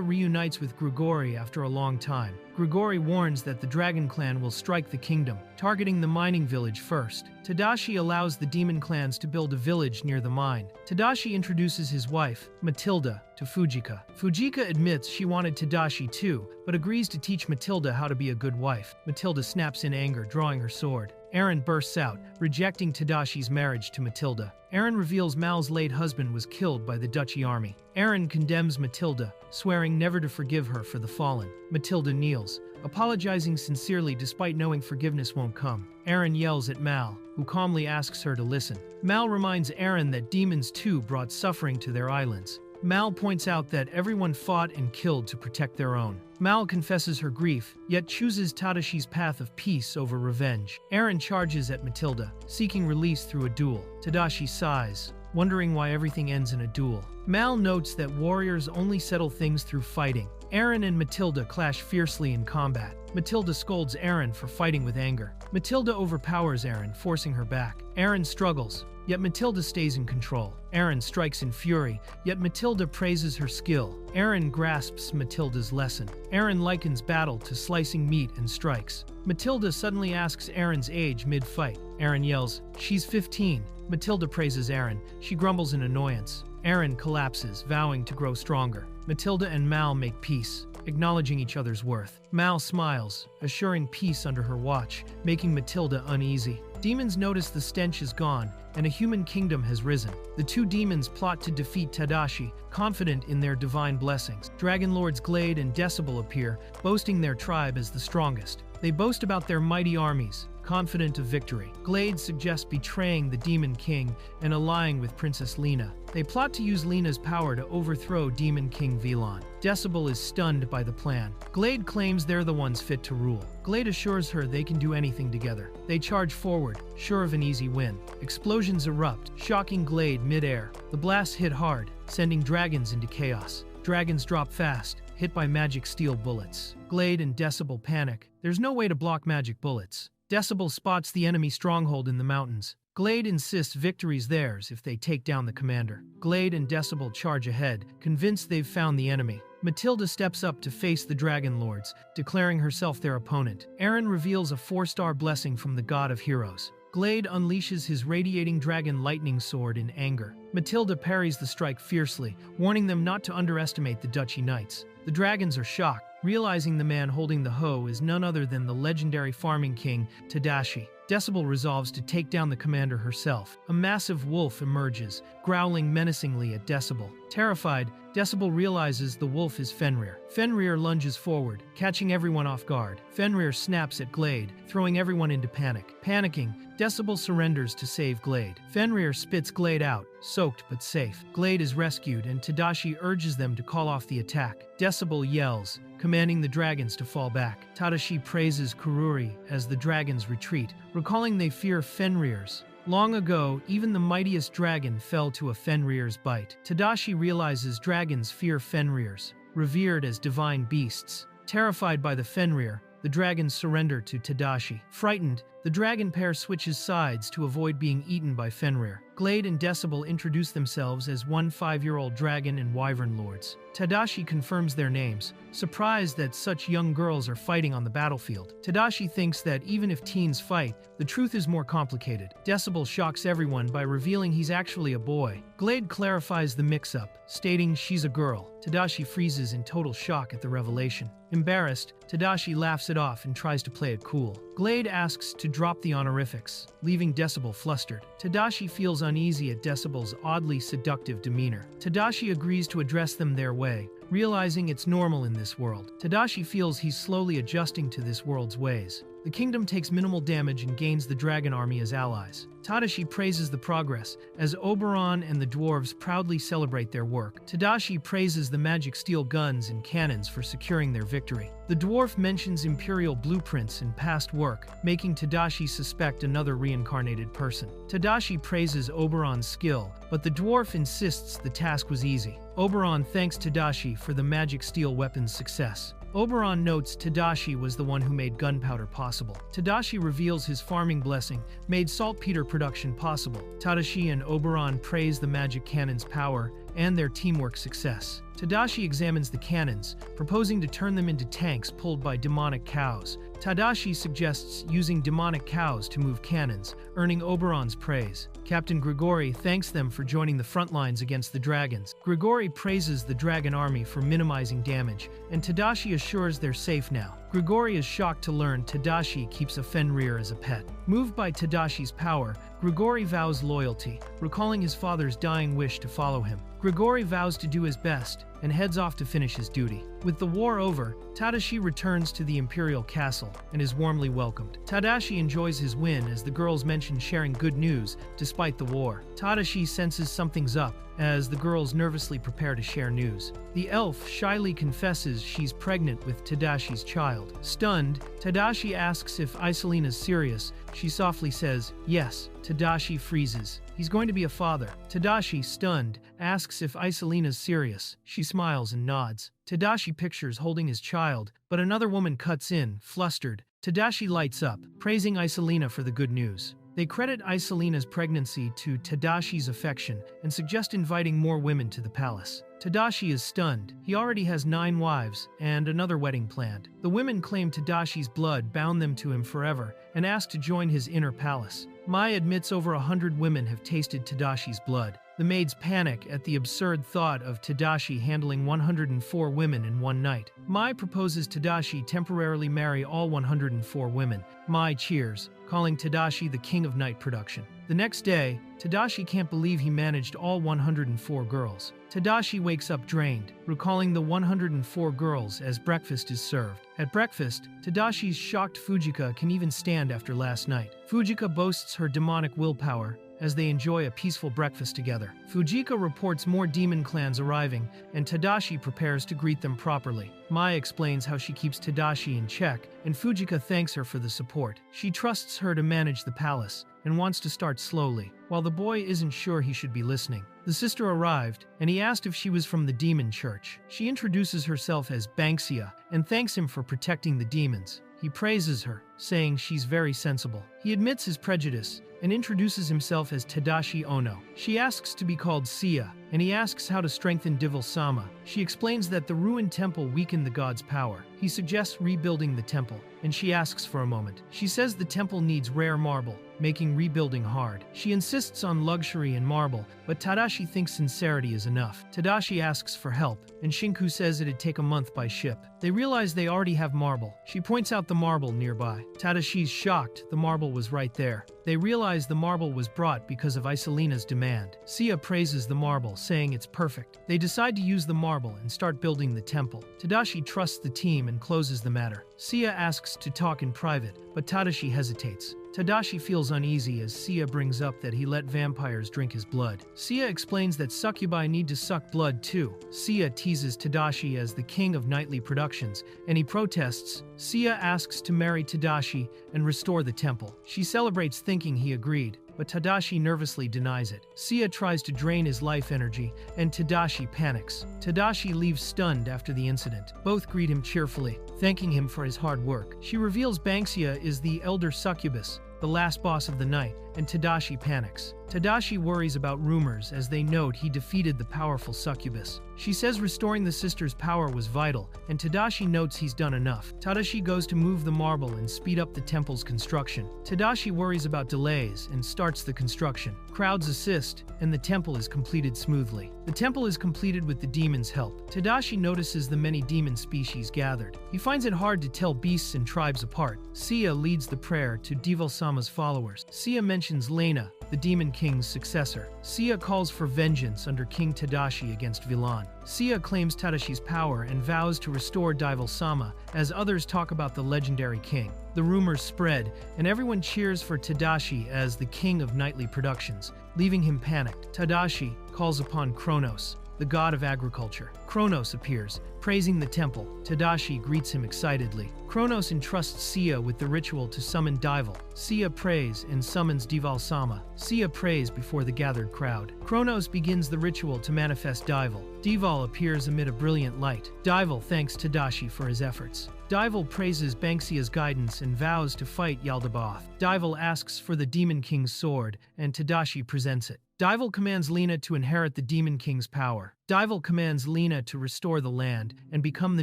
reunites with Grigori after a long time. Grigori warns that the Dragon Clan will strike the kingdom, targeting the mining village first. Tadashi allows the demon clans to build a village near the mine. Tadashi introduces his wife, Matilda, to Fujika. Fujika admits she wanted Tadashi too, but agrees to teach Matilda how to be a good wife. Matilda snaps in anger, drawing her sword. Aaron bursts out, rejecting Tadashi's marriage to Matilda. Aaron reveals Mal's late husband was killed by the Duchy army. Aaron condemns Matilda, swearing never to forgive her for the fallen. Matilda kneels, apologizing sincerely despite knowing forgiveness won't come. Aaron yells at Mal, who calmly asks her to listen. Mal reminds Aaron that demons too brought suffering to their islands. Mal points out that everyone fought and killed to protect their own. Mal confesses her grief, yet chooses Tadashi's path of peace over revenge. Aaron charges at Matilda, seeking release through a duel. Tadashi sighs, wondering why everything ends in a duel. Mal notes that warriors only settle things through fighting. Aaron and Matilda clash fiercely in combat. Matilda scolds Aaron for fighting with anger. Matilda overpowers Aaron, forcing her back. Aaron struggles, yet Matilda stays in control. Aaron strikes in fury, yet Matilda praises her skill. Aaron grasps Matilda's lesson. Aaron likens battle to slicing meat and strikes. Matilda suddenly asks Aaron's age mid-fight. Aaron yells, "She's 15." Matilda praises Aaron. She grumbles in annoyance. Aaron collapses, vowing to grow stronger. Matilda and Mal make peace, acknowledging each other's worth. Mal smiles, assuring peace under her watch, making Matilda uneasy. Demons notice the stench is gone, and a human kingdom has risen. The two demons plot to defeat Tadashi, confident in their divine blessings. Dragon Lords Glade and Decibel appear, boasting their tribe as the strongest. They boast about their mighty armies, confident of victory. Glade suggests betraying the Demon King and allying with Princess Lena. They plot to use Lena's power to overthrow Demon King Villain. Decibel is stunned by the plan. Glade claims they're the ones fit to rule. Glade assures her they can do anything together. They charge forward, sure of an easy win. Explosions erupt, shocking Glade mid-air. The blasts hit hard, sending dragons into chaos. Dragons drop fast, hit by magic steel bullets. Glade and Decibel panic. There's no way to block magic bullets. Decibel spots the enemy stronghold in the mountains. Glade insists victory's theirs if they take down the commander. Glade and Decibel charge ahead, convinced they've found the enemy. Matilda steps up to face the Dragon Lords, declaring herself their opponent. Aaron reveals a 4-star blessing from the God of Heroes. Glade unleashes his radiating dragon lightning sword in anger. Matilda parries the strike fiercely, warning them not to underestimate the Duchy Knights. The dragons are shocked, realizing the man holding the hoe is none other than the legendary farming king, Tadashi. Decibel resolves to take down the commander herself. A massive wolf emerges, growling menacingly at Decibel. Terrified, Decibel realizes the wolf is Fenrir. Fenrir lunges forward, catching everyone off guard. Fenrir snaps at Glade, throwing everyone into panic. Panicking, Decibel surrenders to save Glade. Fenrir spits Glade out, soaked but safe. Glade is rescued, and Tadashi urges them to call off the attack. Decibel yells, commanding the dragons to fall back. Tadashi praises Kururi as the dragons retreat, recalling they fear Fenrir's. Long ago, even the mightiest dragon fell to a Fenrir's bite. Tadashi realizes dragons fear Fenrir's, revered as divine beasts. Terrified by the Fenrir, the dragons surrender to Tadashi. Frightened, the dragon pair switches sides to avoid being eaten by Fenrir. Glade and Decibel introduce themselves as 5-year-old dragon and wyvern lords. Tadashi confirms their names, surprised that such young girls are fighting on the battlefield. Tadashi thinks that even if teens fight, the truth is more complicated. Decibel shocks everyone by revealing he's actually a boy. Glade clarifies the mix-up, stating she's a girl. Tadashi freezes in total shock at the revelation. Embarrassed, Tadashi laughs it off and tries to play it cool. Glade asks to drop the honorifics, leaving Decibel flustered. Tadashi feels uneasy at Decibel's oddly seductive demeanor. Tadashi agrees to address them their way, realizing it's normal in this world. Tadashi feels he's slowly adjusting to this world's ways. The kingdom takes minimal damage and gains the dragon army as allies. Tadashi praises the progress, as Oberon and the dwarves proudly celebrate their work. Tadashi praises the magic steel guns and cannons for securing their victory. The dwarf mentions imperial blueprints and past work, making Tadashi suspect another reincarnated person. Tadashi praises Oberon's skill, but the dwarf insists the task was easy. Oberon thanks Tadashi for the magic steel weapon's success. Oberon notes Tadashi was the one who made gunpowder possible. Tadashi reveals his farming blessing made saltpeter production possible. Tadashi and Oberon praise the magic cannon's power and their teamwork success. Tadashi examines the cannons, proposing to turn them into tanks pulled by demonic cows. Tadashi suggests using demonic cows to move cannons, earning Oberon's praise. Captain Grigori thanks them for joining the front lines against the dragons. Grigori praises the dragon army for minimizing damage, and Tadashi assures they're safe now. Grigori is shocked to learn Tadashi keeps a Fenrir as a pet. Moved by Tadashi's power, Grigori vows loyalty, recalling his father's dying wish to follow him. Grigori vows to do his best and heads off to finish his duty. With the war over, Tadashi returns to the imperial castle and is warmly welcomed. Tadashi enjoys his win as the girls mention sharing good news despite the war. Tadashi senses something's up as the girls nervously prepare to share news. The elf shyly confesses she's pregnant with Tadashi's child. Stunned, Tadashi asks if Isolina's serious. She softly says, yes. Tadashi freezes. He's going to be a father. Tadashi, stunned, asks if Isolina's serious. She smiles and nods. Tadashi pictures holding his child, but another woman cuts in, flustered. Tadashi lights up, praising Isolina for the good news. They credit Isolina's pregnancy to Tadashi's affection and suggest inviting more women to the palace. Tadashi is stunned. He already has 9 wives and another wedding planned. The women claim Tadashi's blood bound them to him forever and ask to join his inner palace. Mai admits over 100 women have tasted Tadashi's blood. The maids panic at the absurd thought of Tadashi handling 104 women in one night. Mai proposes Tadashi temporarily marry all 104 women. Mai cheers, calling Tadashi the king of night production. The next day, Tadashi can't believe he managed all 104 girls. Tadashi wakes up drained, recalling the 104 girls as breakfast is served. At breakfast, Tadashi's shocked Fujika can even stand after last night. Fujika boasts her demonic willpower as they enjoy a peaceful breakfast together. Fujika reports more demon clans arriving, and Tadashi prepares to greet them properly. Mai explains how she keeps Tadashi in check, and Fujika thanks her for the support. She trusts her to manage the palace, and wants to start slowly, while the boy isn't sure he should be listening. The sister arrived, and he asked if she was from the demon church. She introduces herself as Banksia, and thanks him for protecting the demons. He praises her, saying she's very sensible. He admits his prejudice, and introduces himself as Tadashi Ono. She asks to be called Sia, and he asks how to strengthen Devil-sama. She explains that the ruined temple weakened the god's power. He suggests rebuilding the temple, and she asks for a moment. She says the temple needs rare marble, making rebuilding hard. She insists on luxury and marble, but Tadashi thinks sincerity is enough. Tadashi asks for help, and Shinku says it'd take a month by ship. They realize they already have marble. She points out the marble nearby. Tadashi's shocked, the marble was right there. They realize the marble was brought because of Isolina's demand. Sia praises the marble, saying it's perfect. They decide to use the marble and start building the temple. Tadashi trusts the team and closes the matter. Sia asks to talk in private, but Tadashi hesitates. Tadashi feels uneasy as Sia brings up that he let vampires drink his blood. Sia explains that succubi need to suck blood too. Sia teases Tadashi as the king of nightly productions, and he protests. Sia asks to marry Tadashi and restore the temple. She celebrates thinking he agreed, but Tadashi nervously denies it. Sia tries to drain his life energy, and Tadashi panics. Tadashi leaves stunned after the incident. Both greet him cheerfully, thanking him for his hard work. She reveals Banksia is the elder succubus, the last boss of the night, and Tadashi panics. Tadashi worries about rumors as they note he defeated the powerful succubus. She says restoring the sister's power was vital, and Tadashi notes he's done enough. Tadashi goes to move the marble and speed up the temple's construction. Tadashi worries about delays and starts the construction. Crowds assist, and the temple is completed smoothly. The temple is completed with the demon's help. Tadashi notices the many demon species gathered. He finds it hard to tell beasts and tribes apart. Sia leads the prayer to Devil-sama's followers. Sia mentions Lena, the Demon King's successor. Sia calls for vengeance under King Tadashi against Villain. Sia claims Tadashi's power and vows to restore Devil-sama as others talk about the legendary king. The rumors spread, and everyone cheers for Tadashi as the king of nightly productions, leaving him panicked. Tadashi calls upon Kronos, the god of agriculture. Kronos appears, praising the temple. Tadashi greets him excitedly. Kronos entrusts Sia with the ritual to summon Devil. Sia prays and summons Devil-sama. Sia prays before the gathered crowd. Kronos begins the ritual to manifest Devil. Devil appears amid a brilliant light. Devil thanks Tadashi for his efforts. Devil praises Banksia's guidance and vows to fight Yaldabaoth. Devil asks for the Demon King's sword, and Tadashi presents it. Devil commands Lena to inherit the Demon King's power. Devil commands Lena to restore the land and become the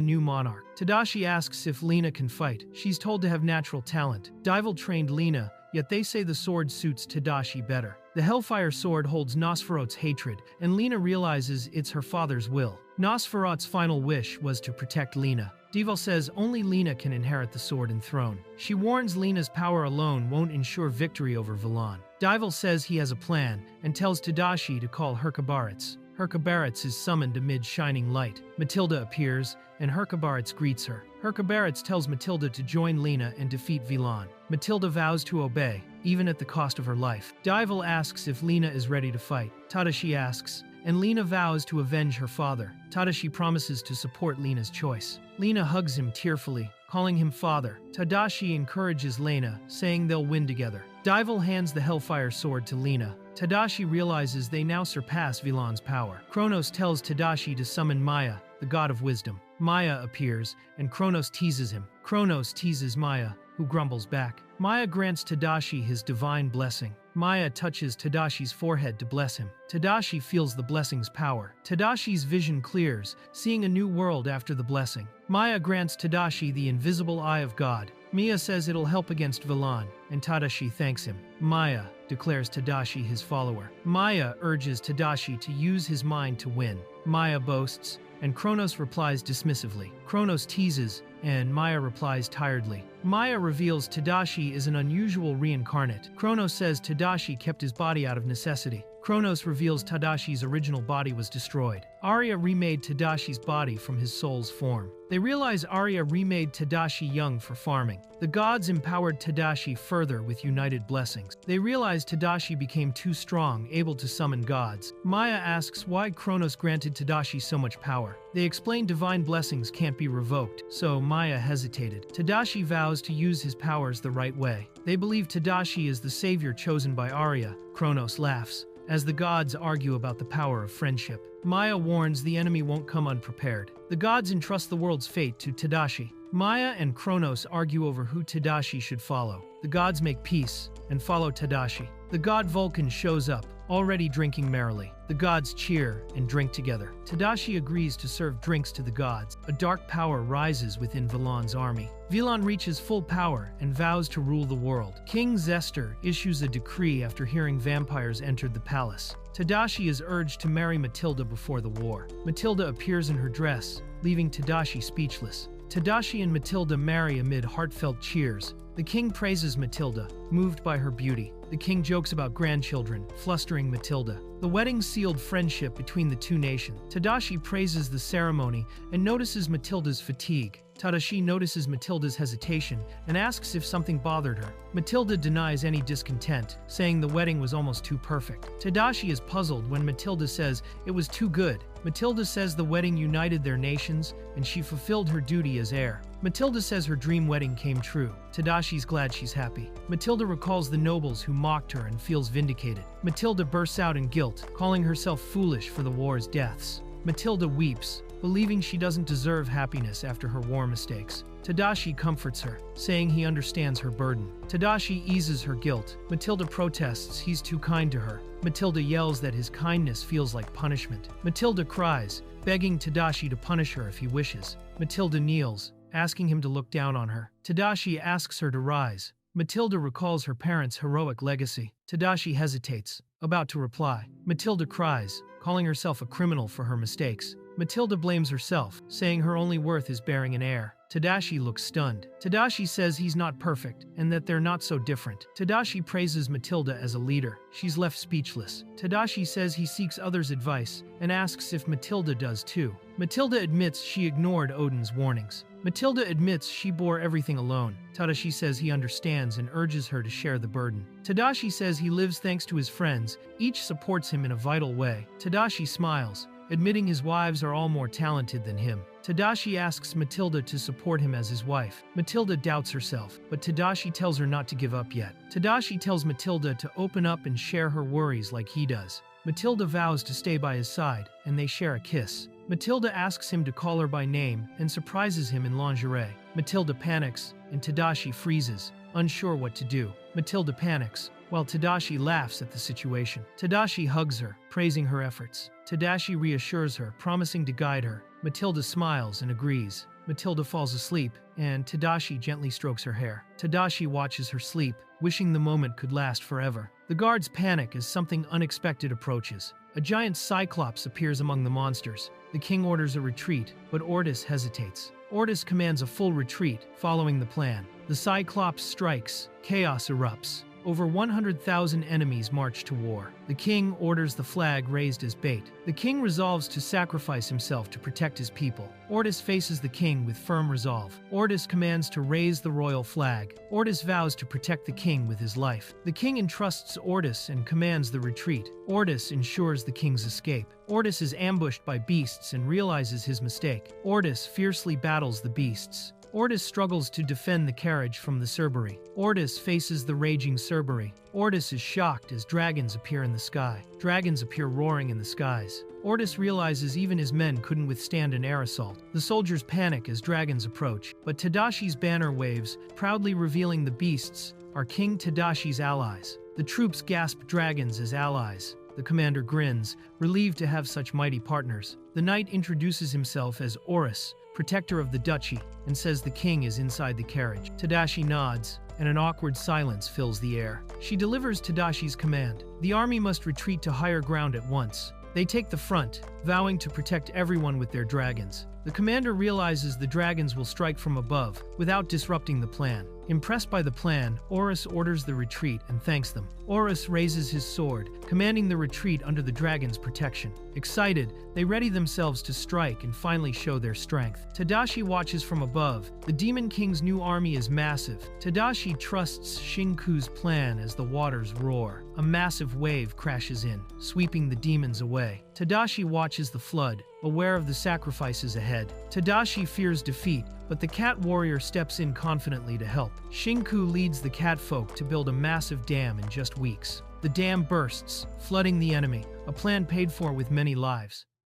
new monarch. Tadashi asks if Lena can fight. She's told to have natural talent. Devil trained Lena, yet they say the sword suits Tadashi better. The Hellfire sword holds Nosferat's hatred, and Lena realizes it's her father's will. Nosferat's final wish was to protect Lena. Devil says only Lena can inherit the sword and throne. She warns Lena's power alone won't ensure victory over Villain. Devil says he has a plan and tells Tadashi to call Herkabaritz. Herkabaritz is summoned amid shining light. Matilda appears, and Herkabaritz greets her. Herkabaritz tells Matilda to join Lena and defeat Villain. Matilda vows to obey, even at the cost of her life. Devil asks if Lena is ready to fight. Tadashi asks, and Lena vows to avenge her father. Tadashi promises to support Lena's choice. Lena hugs him tearfully, calling him father. Tadashi encourages Lena, saying they'll win together. Devil hands the Hellfire sword to Lena. Tadashi realizes they now surpass Villain's power. Kronos tells Tadashi to summon Maya, the god of wisdom. Maya appears, and Kronos teases him. Kronos teases Maya, who grumbles back. Maya grants Tadashi his divine blessing. Maya touches Tadashi's forehead to bless him. Tadashi feels the blessing's power. Tadashi's vision clears, seeing a new world after the blessing. Maya grants Tadashi the invisible eye of God. Mia says it'll help against Villain, and Tadashi thanks him. Maya declares Tadashi his follower. Maya urges Tadashi to use his mind to win. Maya boasts, and Kronos replies dismissively. Kronos teases, and Maya replies tiredly. Maya reveals Tadashi is an unusual reincarnate. Kronos says Tadashi kept his body out of necessity. Kronos reveals Tadashi's original body was destroyed. Arya remade Tadashi's body from his soul's form. They realize Arya remade Tadashi young for farming. The gods empowered Tadashi further with united blessings. They realize Tadashi became too strong, able to summon gods. Maya asks why Kronos granted Tadashi so much power. They explain divine blessings can't be revoked, so Maya hesitated. Tadashi vows to use his powers the right way. They believe Tadashi is the savior chosen by Arya. Kronos laughs, as the gods argue about the power of friendship. Maya warns the enemy won't come unprepared. The gods entrust the world's fate to Tadashi. Maya and Kronos argue over who Tadashi should follow. The gods make peace and follow Tadashi. The god Vulcan shows up, already drinking merrily. The gods cheer and drink together. Tadashi agrees to serve drinks to the gods. A dark power rises within Vilan's army. Vilan reaches full power and vows to rule the world. King Zester issues a decree after hearing vampires entered the palace. Tadashi is urged to marry Matilda before the war. Matilda appears in her dress, leaving Tadashi speechless. Tadashi and Matilda marry amid heartfelt cheers. The king praises Matilda, moved by her beauty. The king jokes about grandchildren, flustering Matilda. The wedding sealed friendship between the two nations. Tadashi praises the ceremony and notices Matilda's fatigue. Tadashi notices Matilda's hesitation and asks if something bothered her. Matilda denies any discontent, saying the wedding was almost too perfect. Tadashi is puzzled when Matilda says it was too good. Matilda says the wedding united their nations and she fulfilled her duty as heir. Matilda says her dream wedding came true. Tadashi's glad she's happy. Matilda recalls the nobles who mocked her and feels vindicated. Matilda bursts out in guilt, calling herself foolish for the war's deaths. Matilda weeps, believing she doesn't deserve happiness after her war mistakes. Tadashi comforts her, saying he understands her burden. Tadashi eases her guilt. Matilda protests he's too kind to her. Matilda yells that his kindness feels like punishment. Matilda cries, begging Tadashi to punish her if he wishes. Matilda kneels, asking him to look down on her. Tadashi asks her to rise. Matilda recalls her parents' heroic legacy. Tadashi hesitates, about to reply. Matilda cries, calling herself a criminal for her mistakes. Matilda blames herself, saying her only worth is bearing an heir. Tadashi looks stunned. Tadashi says he's not perfect, and that they're not so different. Tadashi praises Matilda as a leader. She's left speechless. Tadashi says he seeks others' advice, and asks if Matilda does too. Matilda admits she ignored Odin's warnings. Matilda admits she bore everything alone. Tadashi says he understands and urges her to share the burden. Tadashi says he lives thanks to his friends. Each supports him in a vital way. Tadashi smiles, admitting his wives are all more talented than him. Tadashi asks Matilda to support him as his wife. Matilda doubts herself, but Tadashi tells her not to give up yet. Tadashi tells Matilda to open up and share her worries like he does. Matilda vows to stay by his side, and they share a kiss. Matilda asks him to call her by name and surprises him in lingerie. Matilda panics, and Tadashi freezes, unsure what to do. Matilda panics, while Tadashi laughs at the situation. Tadashi hugs her, praising her efforts. Tadashi reassures her, promising to guide her. Matilda smiles and agrees. Matilda falls asleep, and Tadashi gently strokes her hair. Tadashi watches her sleep, wishing the moment could last forever. The guards panic as something unexpected approaches. A giant cyclops appears among the monsters. The king orders a retreat, but Ortis hesitates. Ortis commands a full retreat, following the plan. The cyclops strikes. Chaos erupts. Over 100,000 enemies march to war. The king orders the flag raised as bait. The king resolves to sacrifice himself to protect his people. Ortis faces the king with firm resolve. Ortis commands to raise the royal flag. Ortis vows to protect the king with his life. The king entrusts Ortis and commands the retreat. Ortis ensures the king's escape. Ortis is ambushed by beasts and realizes his mistake. Ortis fiercely battles the beasts. Ortis struggles to defend the carriage from the Cerberus. Ortis faces the raging Cerberus. Ortis is shocked as dragons appear in the sky. Dragons appear roaring in the skies. Ortis realizes even his men couldn't withstand an air assault. The soldiers panic as dragons approach, but Tadashi's banner waves, proudly revealing the beasts, are King Tadashi's allies. The troops gasp dragons as allies. The commander grins, relieved to have such mighty partners. The knight introduces himself as Orus, protector of the Duchy, and says the king is inside the carriage. Tadashi nods, and an awkward silence fills the air. She delivers Tadashi's command. The army must retreat to higher ground at once. They take the front, vowing to protect everyone with their dragons. The commander realizes the dragons will strike from above, without disrupting the plan. Impressed by the plan, Orus orders the retreat and thanks them. Orus raises his sword, commanding the retreat under the dragon's protection. Excited, they ready themselves to strike and finally show their strength. Tadashi watches from above. The Demon King's new army is massive. Tadashi trusts Shinku's plan as the waters roar. A massive wave crashes in, sweeping the demons away. Tadashi watches the flood, aware of the sacrifices ahead. Tadashi fears defeat, but the cat warrior steps in confidently to help. Shinku leads the cat folk to build a massive dam in just weeks. The dam bursts, flooding the enemy, a plan paid for with many lives.